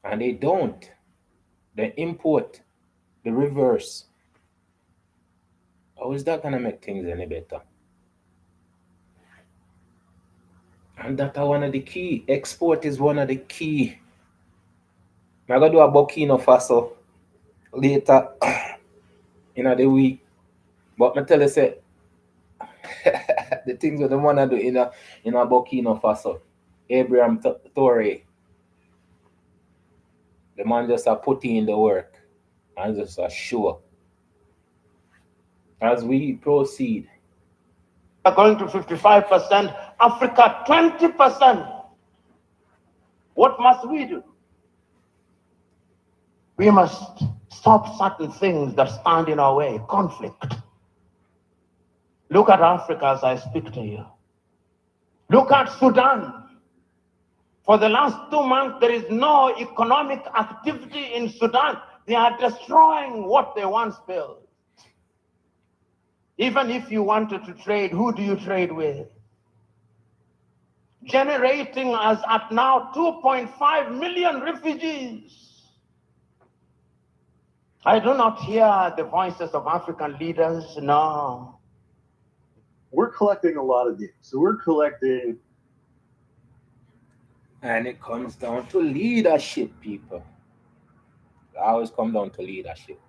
A: And they don't. They import the reverse. How is that gonna make things any better? And that are one of the key. Export is one of the key. I'm gonna do a Burkina Faso later in the week. But me tell you say the things that they wanna do in a Burkina Faso. Abraham Torre, the man just a put in the work and just a show. As we proceed,
C: Going to 55%, Africa 20%. What must we do? We must stop certain things that stand in our way. Conflict. Look at Africa as I speak to you. Look at Sudan. For the last 2 months, there is no economic activity in Sudan. They are destroying what they once built. Even if you wanted to trade, who do you trade with? Generating as at now 2.5 million refugees. I do not hear the voices of African leaders, no.
E: We're collecting a lot of these. So we're collecting.
A: and it comes down to leadership, people. It always come down to leadership.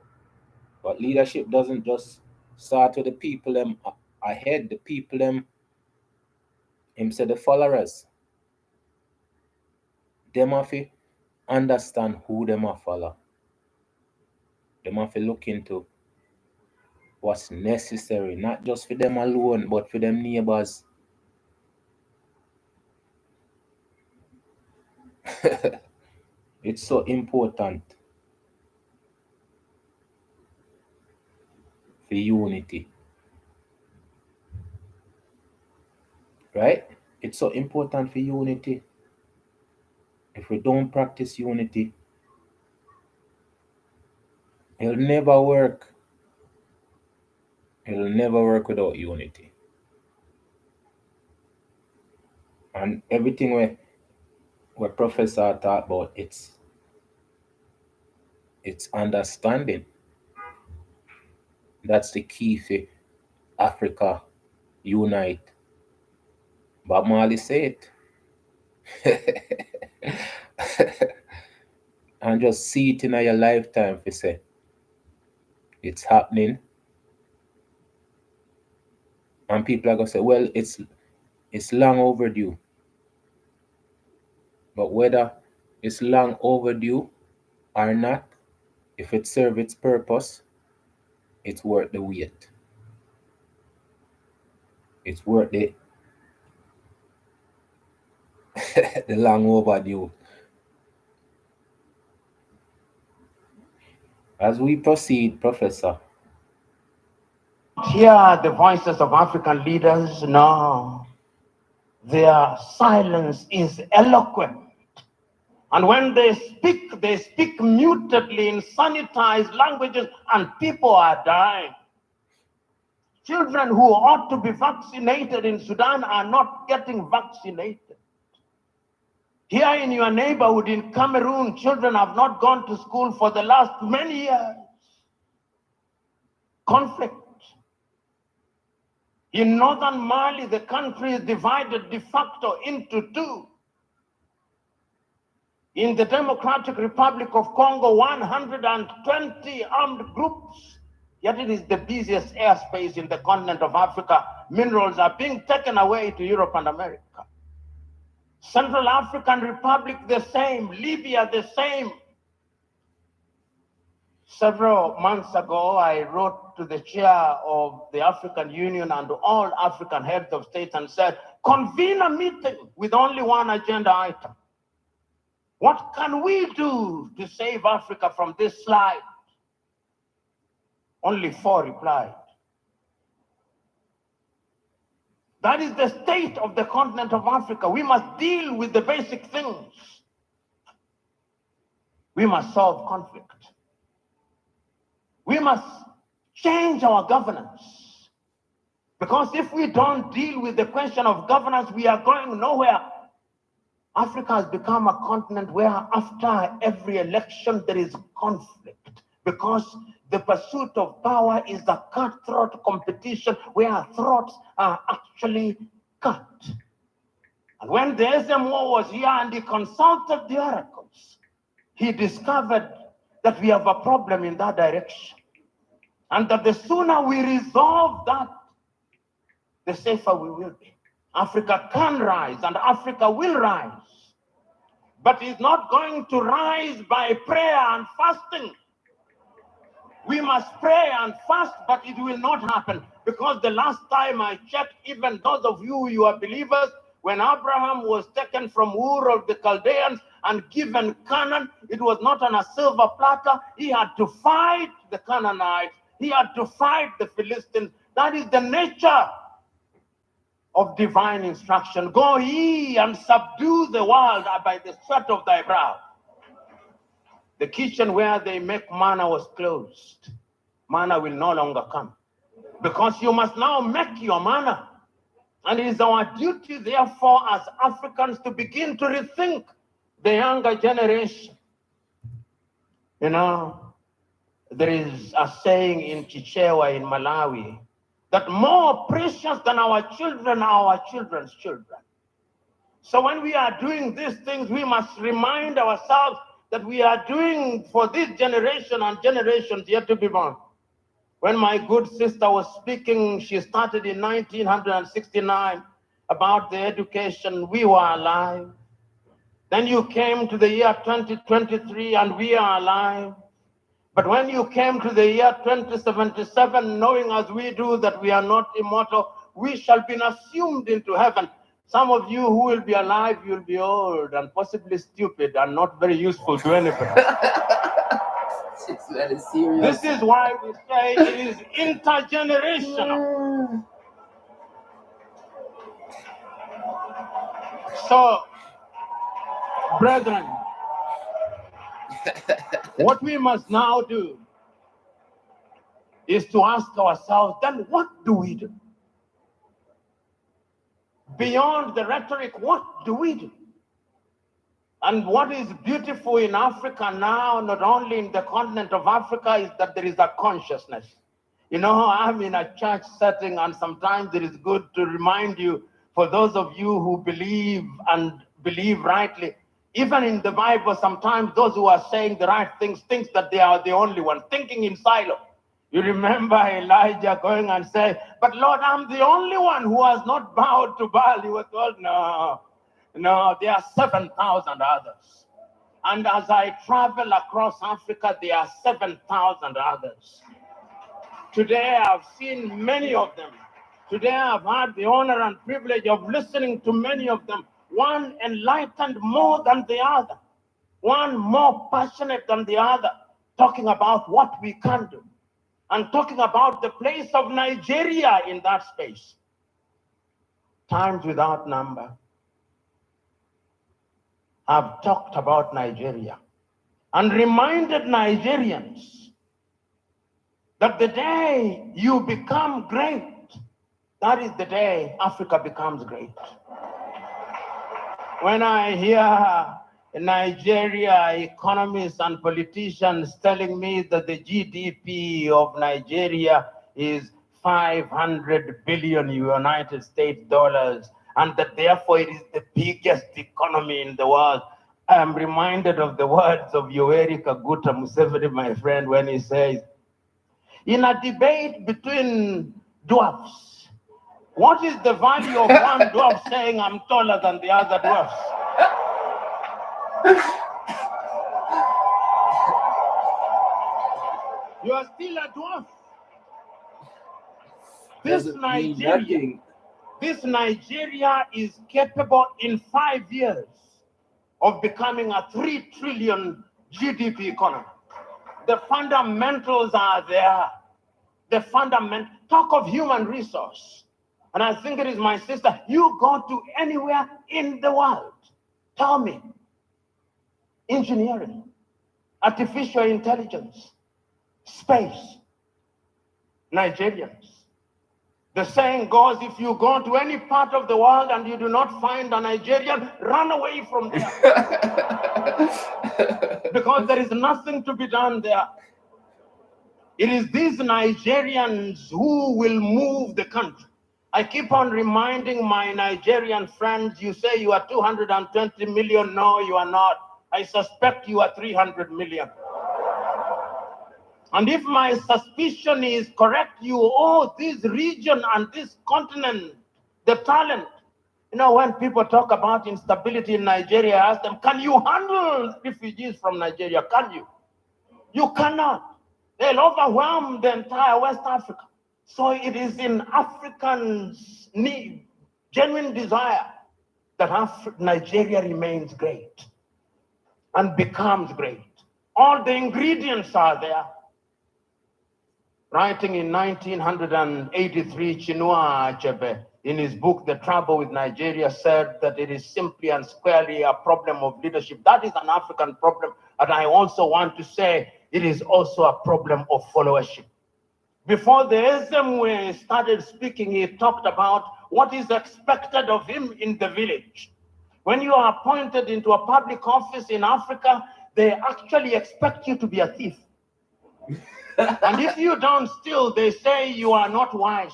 A: But leadership doesn't just start with the people them ahead, the people them him say the followers. Them have to understand who them are follow. Them have to look into what's necessary, not just for them alone, but for them neighbors. It's so important for unity, right? It's so important for unity. If we don't practice unity, it'll never work. It'll never work without unity. And everything where Professor talk about, it's understanding. That's the key for Africa unite. Bob Marley said it. And just see it in your lifetime for say it's happening. And people are gonna say, well, it's long overdue. But whether it's long overdue or not, if it serves its purpose, it's worth the wait. It's worth the long overdue. As we proceed, Professor.
C: Hear the voices of African leaders, no. Their silence is eloquent. And when they speak mutedly in sanitized languages, and people are dying. Children who ought to be vaccinated in Sudan are not getting vaccinated. Here in your neighborhood in Cameroon, children have not gone to school for the last many years. Conflict. In northern Mali, the country is divided de facto into two. In the Democratic Republic of Congo, 120 armed groups, yet it is the busiest airspace in the continent of Africa. Minerals are being taken away to Europe and America. Central African Republic, the same. Libya, the same. Several months ago, I wrote to the chair of the African Union and all African heads of state and said, convene a meeting with only one agenda item. What can we do to save Africa from this slide? Only 4 replied. That is the state of the continent of Africa. We must deal with the basic things. We must solve conflict. We must change our governance. Because if we don't deal with the question of governance, we are going nowhere. Africa has become a continent where after every election there is conflict, because the pursuit of power is a cutthroat competition where throats are actually cut. And when the SMO was here and he consulted the oracles, he discovered that we have a problem in that direction. And that the sooner we resolve that, the safer we will be. Africa can rise and Africa will rise. But it's not going to rise by prayer and fasting. We must pray and fast, but it will not happen. Because the last time I checked, even those of you are believers, when Abraham was taken from Ur of the Chaldeans and given Canaan, it was not on a silver platter. He had to fight the Canaanites. He had to fight the Philistines. That is the nature of divine instruction. Go ye and subdue the world by the sweat of thy brow. The kitchen where they make manna was closed. Manna will no longer come. Because you must now make your manna. And it is our duty, therefore, as Africans to begin to rethink the younger generation. You know, there is a saying in Chichewa in Malawi that more precious than our children are our children's children. So when we are doing these things, we must remind ourselves that we are doing for this generation and generations yet to be born. When my good sister was speaking, she started in 1969 about the education. We were alive. Then you came to the year 2023 and we are alive. But when you came to the year 2077, knowing as we do that we are not immortal, we shall be assumed into heaven. Some of you who will be alive, you'll be old and possibly stupid and not very useful to anybody.
A: That is serious.
C: This is why we say it is intergenerational. So, brethren, what we must now do is to ask ourselves, then what do we do? Beyond the rhetoric, what do we do? And what is beautiful in Africa now, not only in the continent of Africa, is that there is a consciousness. You know, I'm in a church setting, and sometimes it is good to remind you, for those of you who believe and believe rightly, even in the Bible, sometimes those who are saying the right things think that they are the only one, thinking in silo. You remember Elijah going and saying, but Lord, I'm the only one who has not bowed to Baal. He was told, no, there are 7,000 others. And as I travel across Africa, there are 7,000 others. Today, I've seen many of them. Today, I've had the honor and privilege of listening to many of them. One enlightened more than the other. One more passionate than the other, talking about what we can do. And talking about the place of Nigeria in that space. Times without number. I've talked about Nigeria and reminded Nigerians that the day you become great, that is the day Africa becomes great. When I hear Nigeria economists and politicians telling me that the GDP of Nigeria is 500 billion United States dollars, and that therefore it is the biggest economy in the world, I am reminded of the words of Yoweri Kaguta Museveni, my friend, when he says, in a debate between dwarfs, what is the value of one dwarf saying I'm taller than the other dwarfs? You are still a dwarf. This Nigeria is capable in 5 years of becoming a 3 trillion GDP economy. The fundamentals are there. Talk of human resource. And I think it is my sister, you go to anywhere in the world, tell me, engineering, artificial intelligence, space, Nigerians. The saying goes, if you go to any part of the world and you do not find a Nigerian, run away from there. Because there is nothing to be done there. It is these Nigerians who will move the country. I keep on reminding my Nigerian friends, you say you are 220 million. No, you are not. I suspect you are 300 million. And if my suspicion is correct, you owe this region and this continent the talent. You know, when people talk about instability in Nigeria, I ask them, can you handle refugees from Nigeria? Can you? You cannot. They'll overwhelm the entire West Africa. So it is in Africans' need, genuine desire, that Nigeria remains great and becomes great. All the ingredients are there. Writing in 1983, Chinua Achebe, in his book, The Trouble with Nigeria, said that it is simply and squarely a problem of leadership. That is an African problem. And I also want to say it is also a problem of followership. Before the Ezemwe started speaking, he talked about what is expected of him in the village. When you are appointed into a public office in Africa, they actually expect you to be a thief. And if you don't steal, they say you are not wise.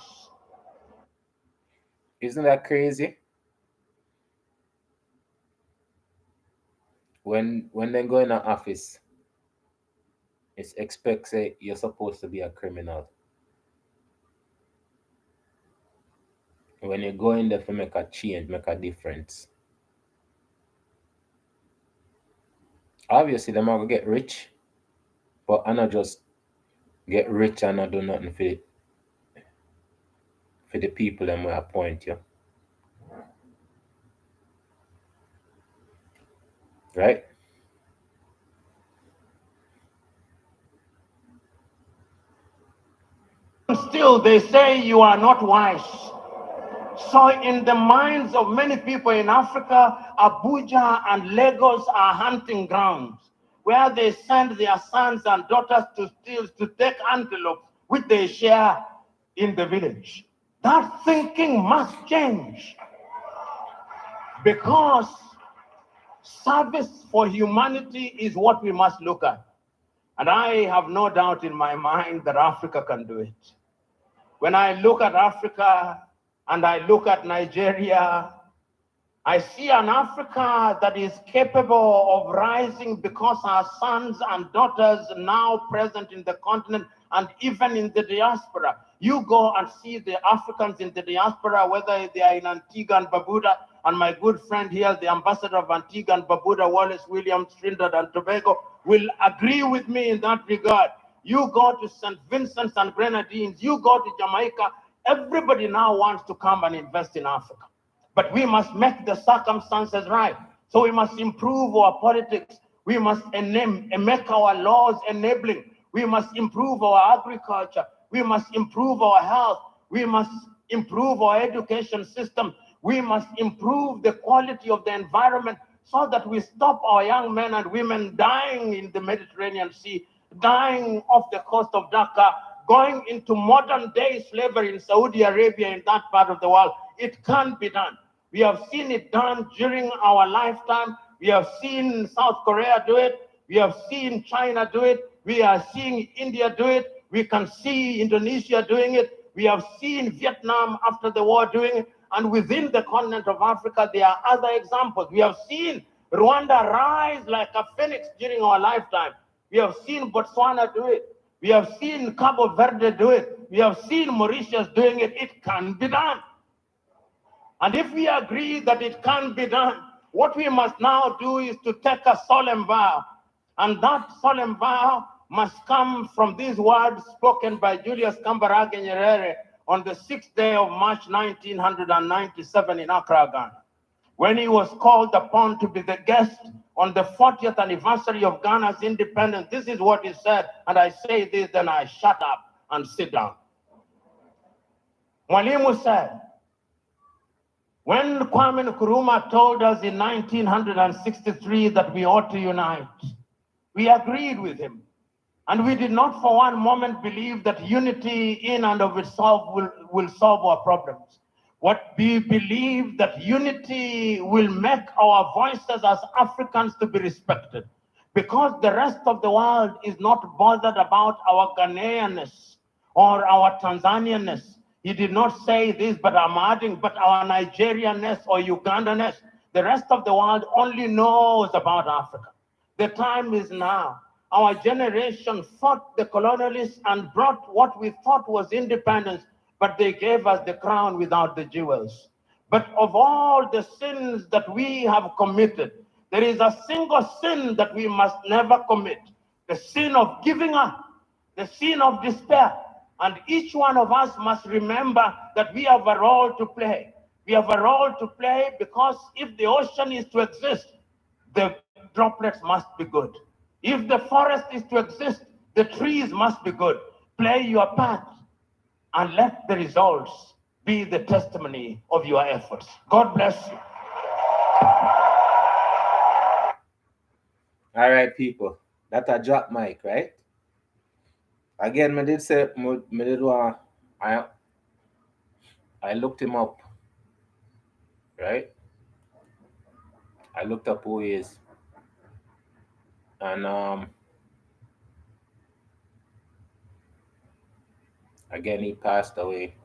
A: Isn't that crazy? When they go in an office, it's expected you're supposed to be a criminal. When you go in there to make a change, make a difference. Obviously, them are gonna get rich, but I not just get rich and not do nothing for the people them will appoint you. Right?
C: Still, they say you are not wise. So in the minds of many people in Africa, Abuja and Lagos are hunting grounds where they send their sons and daughters to steal, to take antelopes, which they share in the village. That thinking must change, because service for humanity is what we must look at. And I have no doubt in my mind that Africa can do it. When I look at Africa and I look at Nigeria, I see an Africa that is capable of rising, because our sons and daughters now present in the continent and even in the diaspora. You go and see the Africans in the diaspora, whether they are in Antigua and Barbuda, and my good friend here, the ambassador of Antigua and Barbuda, Wallace Williams, Trinidad and Tobago, will agree with me in that regard. You go to St. Vincent and Grenadines, you go to Jamaica, everybody now wants to come and invest in Africa. But we must make the circumstances right. So we must improve our politics. We must make our laws enabling. We must improve our agriculture. We must improve our health. We must improve our education system. We must improve the quality of the environment, so that we stop our young men and women dying in the Mediterranean Sea, dying off the coast of Dhaka, going into modern day slavery in Saudi Arabia, in that part of the world. It can be done. We have seen it done during our lifetime. We have seen South Korea do it. We have seen China do it. We are seeing India do it. We can see Indonesia doing it. We have seen Vietnam after the war doing it. And within the continent of Africa, there are other examples. We have seen Rwanda rise like a phoenix during our lifetime. We have seen Botswana do it. We have seen Cabo Verde do it. We have seen Mauritius doing it. It can be done. And if we agree that it can be done, what we must now do is to take a solemn vow. And that solemn vow must come from these words spoken by Julius Kambarage Nyerere on the 6th day of March 1997 in Accra, Ghana, when he was called upon to be the guest on the 40th anniversary of Ghana's independence. This is what he said, and I say this, then I shut up and sit down. Mwalimu said, when Kwame Nkrumah told us in 1963 that we ought to unite, we agreed with him. And we did not for one moment believe that unity in and of itself will solve our problems. What we believe that unity will make our voices as Africans to be respected. Because the rest of the world is not bothered about our Ghanaianness or our Tanzanianness. He did not say this, but I'm adding, but our Nigerianness or Ugandanness. The rest of the world only knows about Africa. The time is now. Our generation fought the colonialists and brought what we thought was independence, but they gave us the crown without the jewels. But of all the sins that we have committed, there is a single sin that we must never commit: the sin of giving up, the sin of despair. And each one of us must remember that we have a role to play. We have a role to play because if the ocean is to exist, the droplets must be good. If the forest is to exist, the trees must be good. Play your part and let the results be the testimony of your efforts. God bless you.
A: All right, people. That a drop mic, right? Again, me did say, me did I looked him up, right? I looked up who he is, and again he passed away.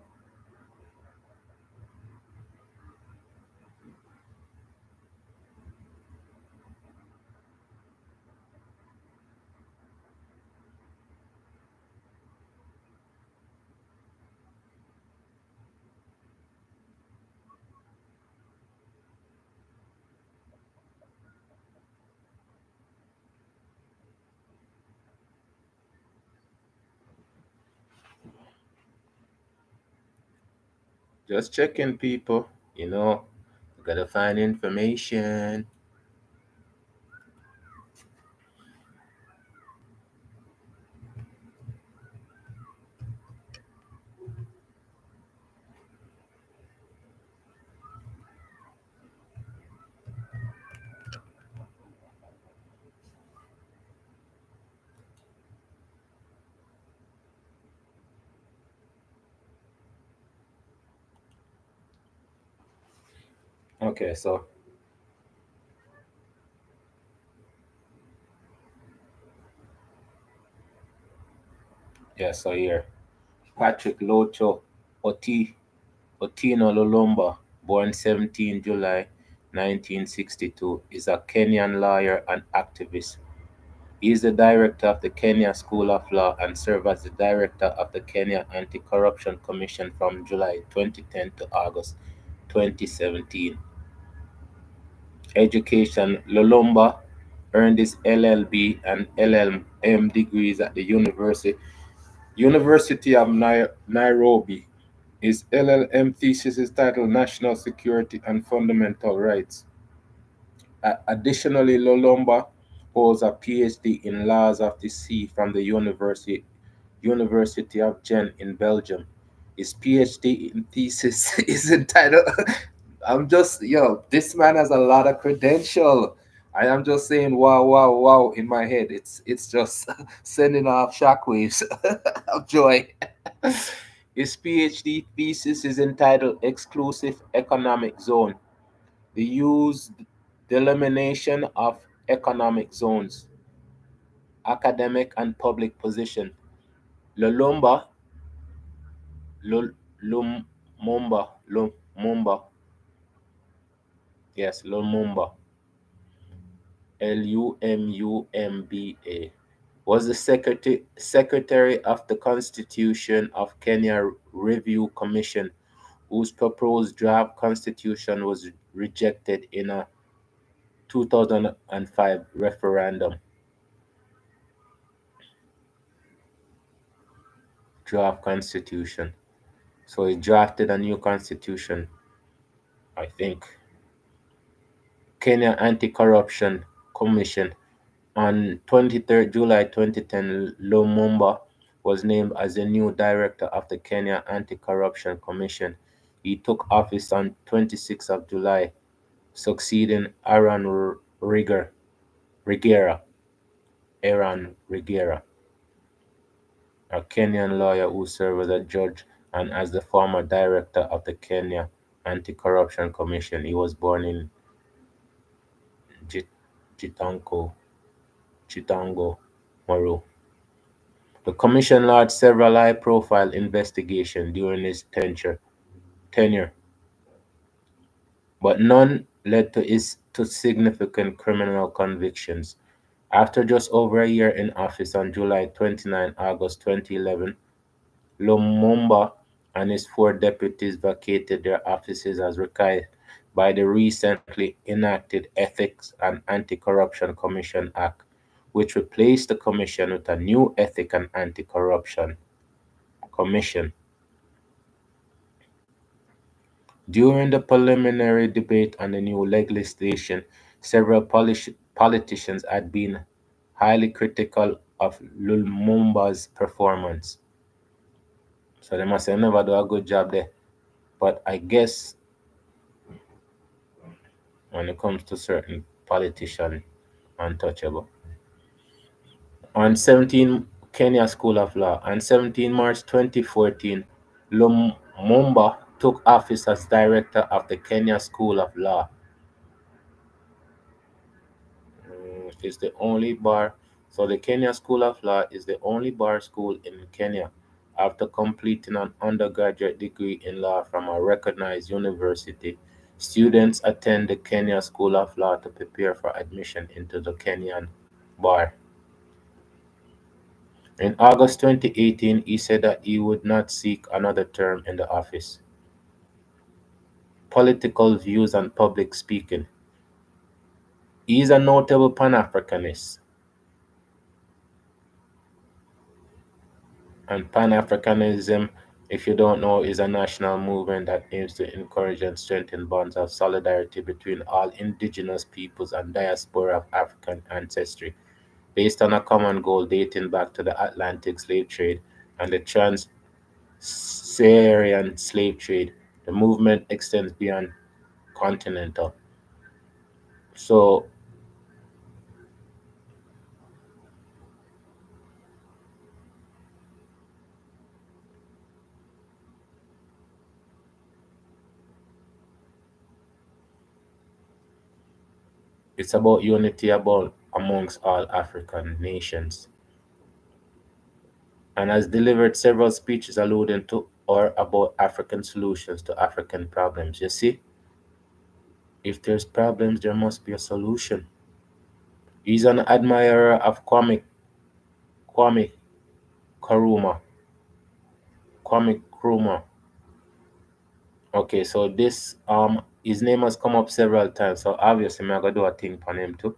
A: Just checking, people. You know, gotta find information. Okay, so yeah, so here, Patrick Oti Otino Lumumba, born 17 July 1962, is a Kenyan lawyer and activist. He is the director of the Kenya School of Law and served as the director of the Kenya Anti-Corruption Commission from July 2010 to August 2017. Education: Lumumba earned his LLB and LLM degrees at the University of Nairobi. His LLM thesis is titled National Security and Fundamental Rights. Additionally, Lumumba holds a PhD in Laws of the Sea from the University of Gent in Belgium. His PhD in thesis is entitled this man has a lot of credential. I am just saying wow, wow, wow in my head. It's just sending off shockwaves of joy. His PhD thesis is entitled Exclusive Economic Zone: The Used Delimitation of Economic Zones, Academic and Public Position. Lumumba, Lu- Lumumba, yes, Lumumba, Lumumba, was the secretary of the Constitution of Kenya Review Commission, whose proposed draft constitution was rejected in a 2005 referendum. Draft constitution. So he drafted a new constitution, I think. Kenya Anti-Corruption Commission. On 23rd July 2010, Lumumba was named as the new director of the Kenya Anti-Corruption Commission. He took office on 26th of July, succeeding Rigera. Aaron Rigera. a Kenyan lawyer who served as a judge and as the former director of the Kenya Anti-Corruption Commission. He was born in Jit- Chitango, Chitango, Moro. The commission launched several high-profile investigations during his tenure, but none led to significant criminal convictions. After just over a year in office on July 29, August 2011, Lumumba and his four deputies vacated their offices as required by the recently enacted Ethics and Anti-Corruption Commission Act, which replaced the commission with a new Ethics and Anti-Corruption Commission. During the preliminary debate on the new legislation, several politicians had been highly critical of Lumumba's performance. So they must have never do a good job there. But I guess when it comes to certain politicians, untouchable. On 17 Kenya School of Law, on 17 March 2014, Lumumba took office as director of the Kenya School of Law. Is the only bar. So the Kenya School of Law is the only bar school in Kenya. After completing an undergraduate degree in law from a recognized university, students attend the Kenya School of Law to prepare for admission into the Kenyan bar. In August 2018, he said that he would not seek another term in the office. Political views and public speaking. He is a notable Pan-Africanist, and Pan-Africanism, if you don't know, is a national movement that aims to encourage and strengthen bonds of solidarity between all indigenous peoples and diaspora of African ancestry, based on a common goal dating back to the Atlantic slave trade and the trans-Saharan slave trade. The movement extends beyond continental. So it's about unity about amongst all African nations, and has delivered several speeches alluding to or about African solutions to African problems. You see, if there's problems, there must be a solution. He's an admirer of Kwame Nkrumah. Kwame Nkrumah. Okay, so this his name has come up several times, so obviously I'm gonna do a thing on him too.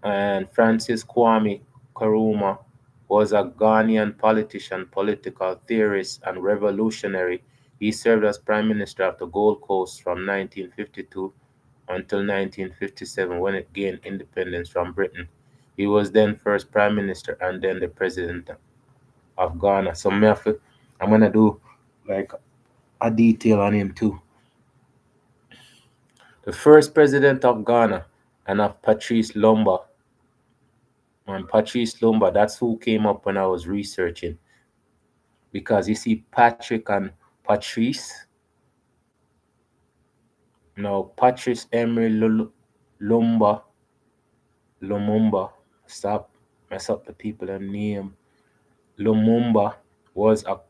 A: And Francis Kwame Nkrumah was a Ghanaian politician, political theorist, and revolutionary. He served as Prime Minister of the Gold Coast from 1952 until 1957 when it gained independence from Britain. He was then first Prime Minister and then the President of Ghana. So I'm gonna do like a detail on him too. The first President of Ghana and of Patrice Lumumba. And Patrice Lumumba, that's who came up when I was researching. Because you see Patrick and Patrice. Now Patrice Emery Lumumba, Lumumba, stop mess up the people and name. Lumumba was a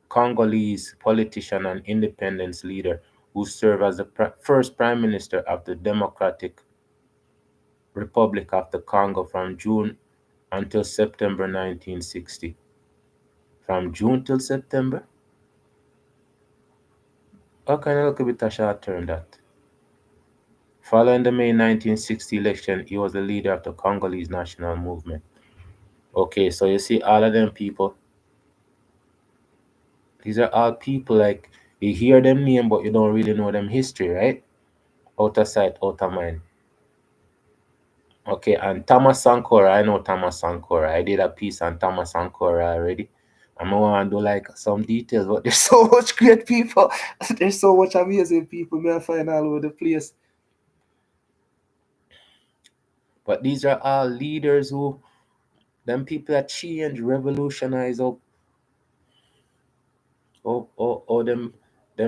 A: Congolese politician and independence leader who served as the first prime minister of the Democratic Republic of the Congo from June until September 1960. From June till September? How can I look a bit a short term that? Following the May 1960 election, he was the leader of the Congolese national movement. Okay, so you see all of them people, these are all people like you hear them name but you don't really know them history, right? Out of sight, out of mind. Okay, and Thomas Sankara, I know Thomas Sankara. I did a piece on Thomas Sankara already. I'm gonna do like some details, but there's so much great people. There's so much amazing people me I find all over the place. But these are all leaders who Them people that change, revolutionize them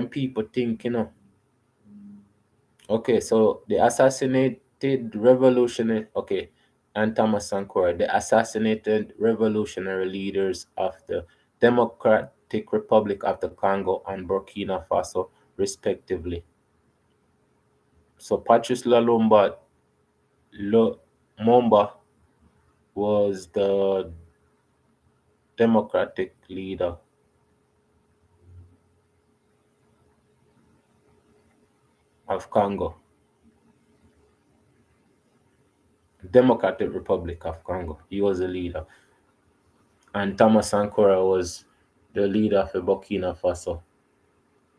A: people think, Okay, so the assassinated revolutionary, okay, and Thomas Sankara, the assassinated revolutionary leaders of the Democratic Republic of the Congo and Burkina Faso, respectively. So Patrice Lumumba was the Democratic leader of Congo, Democratic Republic of Congo. He was the leader, and Thomas Sankara was the leader of the Burkina Faso.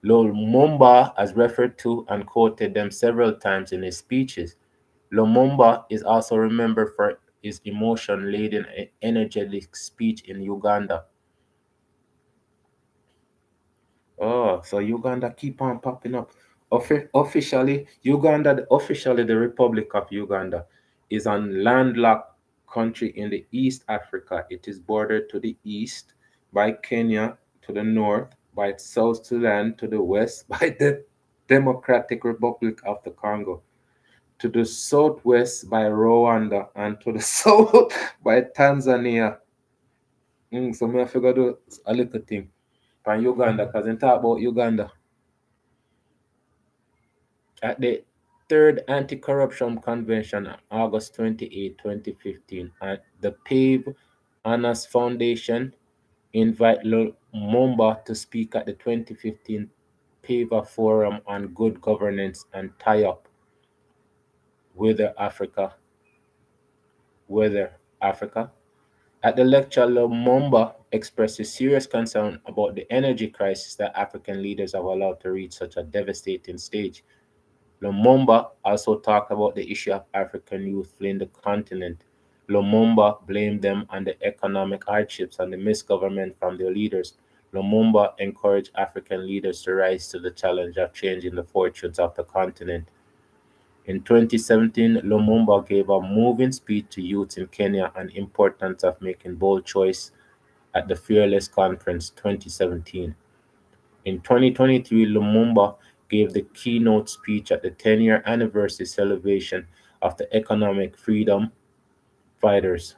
A: Lumumba has referred to and quoted them several times in his speeches. Lumumba is also remembered for his emotion-laden, energetic speech in Uganda. Oh, so Uganda keep on popping up. Officially, the Republic of Uganda is a landlocked country in the East Africa. It is bordered to the east by Kenya, to the north by South Sudan, to the west by the Democratic Republic of the Congo, to the southwest by Rwanda, and to the south by Tanzania. So me I figure do a little thing from Uganda, because they talk about Uganda. At the third Anti-Corruption Convention on August 28, 2015, at the PAVE Honors Foundation invite Lumumba to speak at the 2015 PAVE Forum on Good Governance and tie-up Whether Africa, Whether Africa. At the lecture, Lumumba expresses serious concern about the energy crisis that African leaders have allowed to reach such a devastating stage. Lumumba also talked about the issue of African youth fleeing the continent. Lumumba blamed them on the economic hardships and the misgovernment from their leaders. Lumumba encouraged African leaders to rise to the challenge of changing the fortunes of the continent. In 2017, Lumumba gave a moving speech to youth in Kenya on the importance of making bold choice at the Fearless Conference 2017. In 2023, Lumumba gave the keynote speech at the 10-year anniversary celebration of the Fighters.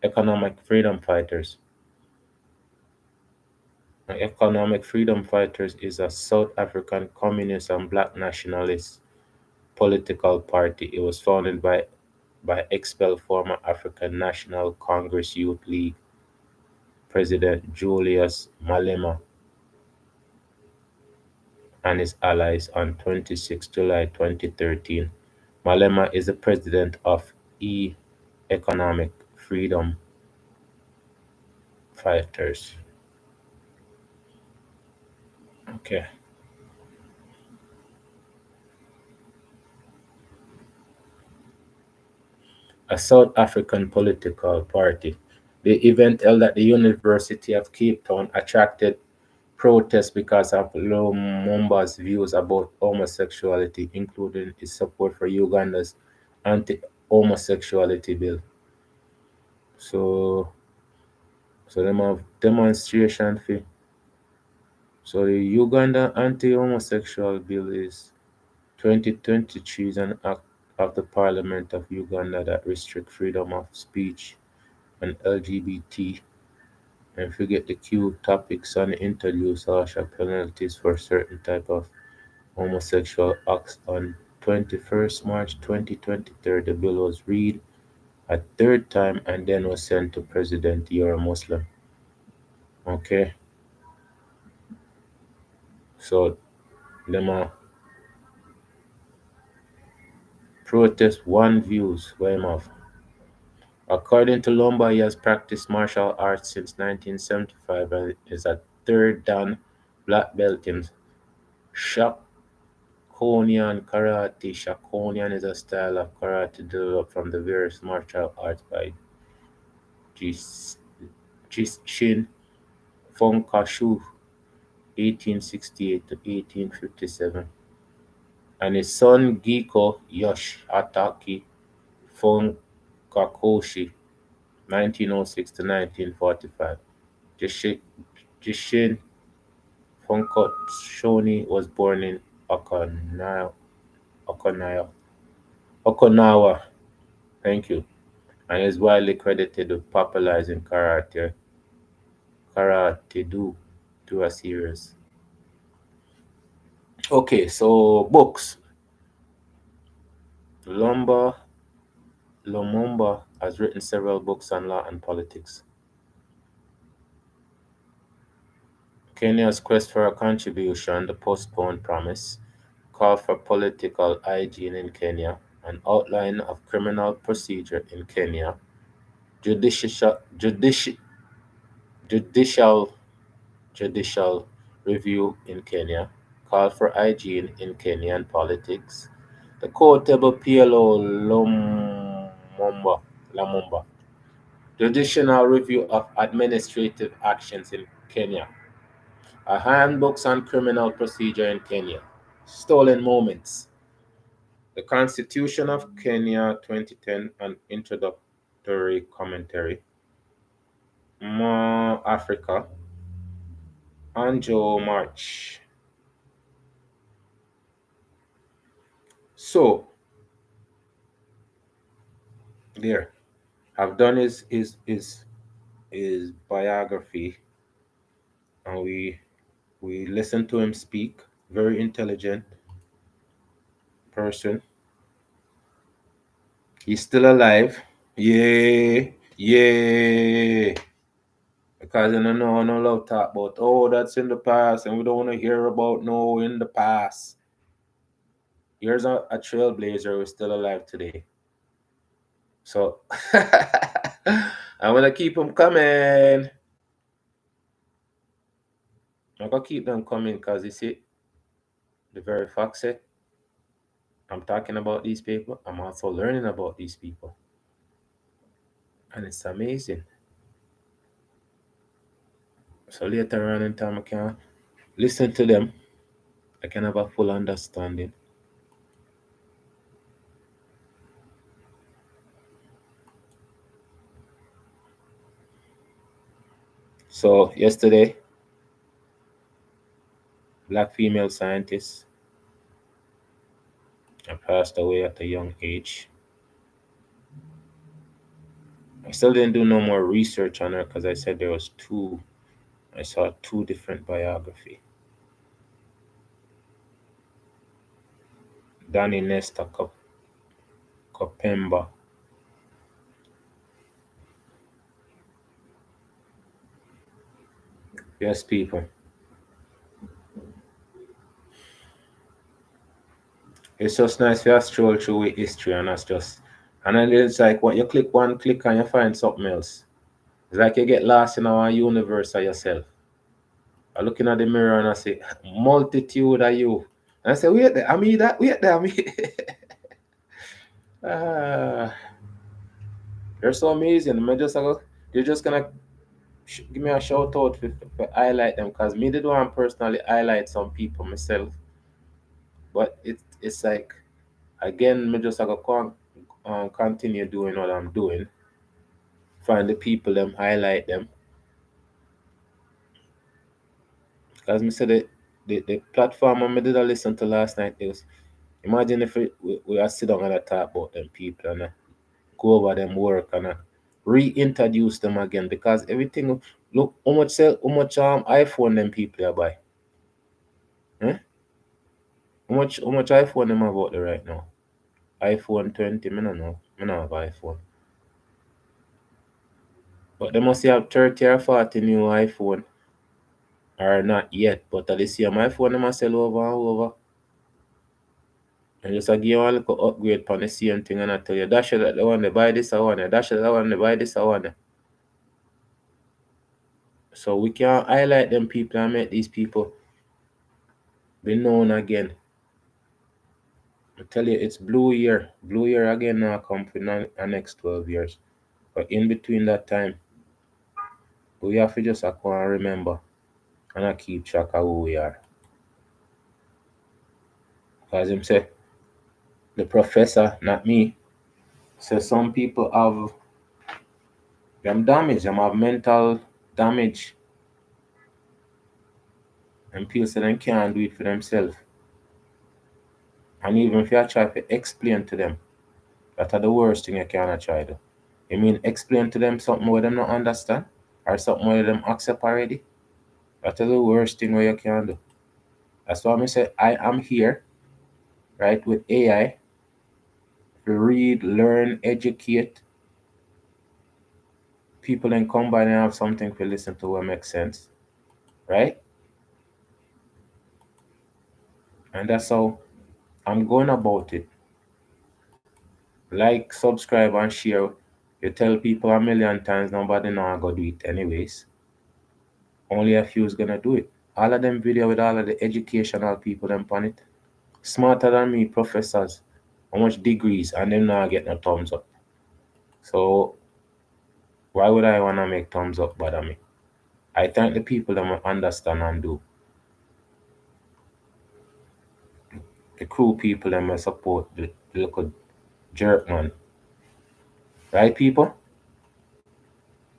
A: Economic Freedom Fighters. Economic Freedom Fighters is a South African communist and black nationalist political party. It was founded by expelled former African National Congress Youth League President Julius Malema and his allies on 26 July 2013. Malema is the president of Economic Freedom Fighters. Okay. A South African political party. The event held at the University of Cape Town attracted protests because of Lumumba's views about homosexuality, including his support for Uganda's anti-homosexuality bill. So, so them have demonstration fee. So the Uganda anti-homosexual bill is 2023 is an act of the Parliament of Uganda that restrict freedom of speech and LGBT and forget the Q topics and introduce harsh penalties for certain type of homosexual acts. On 21st March 2023, the bill was read a third time and then was sent to President You're a Muslim. Okay, so them protest one views where him have. According to Lumumba, he has practiced martial arts since 1975 and is a third dan black belt in Shakonian karate. Shakonian is a style of karate developed from the various martial arts by Jishin Funkashu 1868 to 1857 and his son Giko Yoshataki Funkakoshi 1906 to 1945. Jishin Funkot Shoni was born in Okinawa, Okinawa, Okinawa, thank you, and is widely credited with popularizing karate-do through a series. Okay, so books. Lumba Lumumba has written several books on law and politics. Kenya's quest for a contribution, the postponed promise, call for political hygiene in Kenya, an outline of criminal procedure in Kenya, judicial, judicial, judicial review in Kenya, call for hygiene in Kenyan politics, the quotable PLO Lumumba, judicial review of administrative actions in Kenya, a handbooks on criminal procedure in Kenya, stolen moments, the Constitution of Kenya 2010, an introductory commentary, More Africa, Anjo March. So there, I've done his biography, and we listened to him speak. Very intelligent person. He's still alive. Yeah, yeah. Because you know, no love talk about, oh, that's in the past, and we don't want to hear about no in the past. Here's a trailblazer who's still alive today. So I'm gonna keep them coming. I'm gonna keep them coming because you see, the very fact that I'm talking about these people, I'm also learning about these people. And it's amazing. So later on in time I can listen to them. I can have a full understanding. So yesterday, black female scientist passed away at a young age. I still didn't do no more research on her because I said there was two. I saw two different biography. Danny Nesta Kopemba. Yes, people. It's just nice to stroll through with history, and that's just, and then it's like what you click one click and you find something else. It's like you get lost in our universe of yourself. I looking at the mirror and I say, multitude of you. And I say, wait there, I mean that, wait there, I mean. Ah, you're so amazing. You're just gonna give me a shout out for highlight them because me did want personally highlight some people myself. But it's like again, me just continue doing what I'm doing. Find the people, them highlight them. Because me said the platform I did I listen to last night is imagine if we are sit down and talk about them people and go over them work and reintroduce them again because everything look how much iPhone them people are buy. Eh? How much iPhone them have out there right now? iPhone 20, me no know. Me no have iPhone. But they must have 30 or 40 new iPhone. Or not yet, but at the same iPhone them a sell over and over. And just give you a little upgrade on the same thing and I tell you, dash it that the one they buy this I want it, dash it that one they buy this I want it. So we can highlight them people and make these people be known again. I tell you, it's blue year. Blue year again now come for the next 12 years. But in between that time, we have to just go and remember and I keep track of who we are. Because him say, the professor, not me, says some people have Them damage, them have mental damage. And people say they can't do it for themselves. And even if you try to explain to them, that are the worst thing you can try to. You mean explain to them something where them not understand? Or something where them accept already? That is the worst thing where you can do. That's why I say I am here, right, with AI to read, learn, educate. People then come by and have something to listen to what makes sense. Right? And that's how I'm going about it. Like, subscribe, and share. You tell people a million times, nobody know how to do it anyways. Only a few is gonna do it. All of them video with all of the educational people them on it. Smarter than me, professors. How much degrees, and them not get no thumbs up. So why would I wanna make thumbs up bother me? I thank the people that understand and do. The cool people that support the local jerk man. Right, people?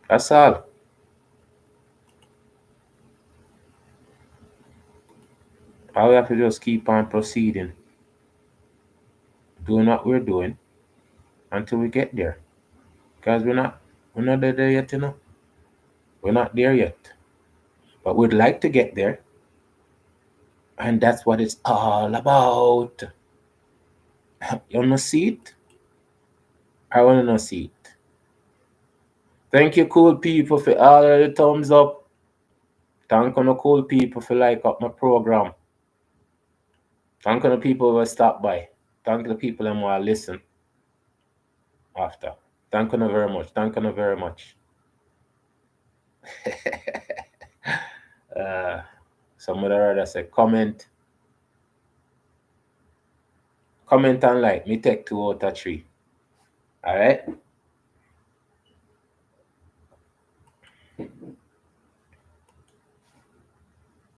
A: That's all. All we have to just keep on proceeding, doing what we're doing until we get there. Because we're not there yet, you know. We're not there yet. But we'd like to get there. And that's what it's all about. You wanna see it? I wanna see it. Thank you, cool people, for all of the thumbs up. Thank you, cool people, for like up my program. Thank you, the people who stop by. Thank you, the people who want to listen after. Thank you very much. Thank you very much. Some other rather say comment. Comment and like. Me take 2 out of 3. Alright?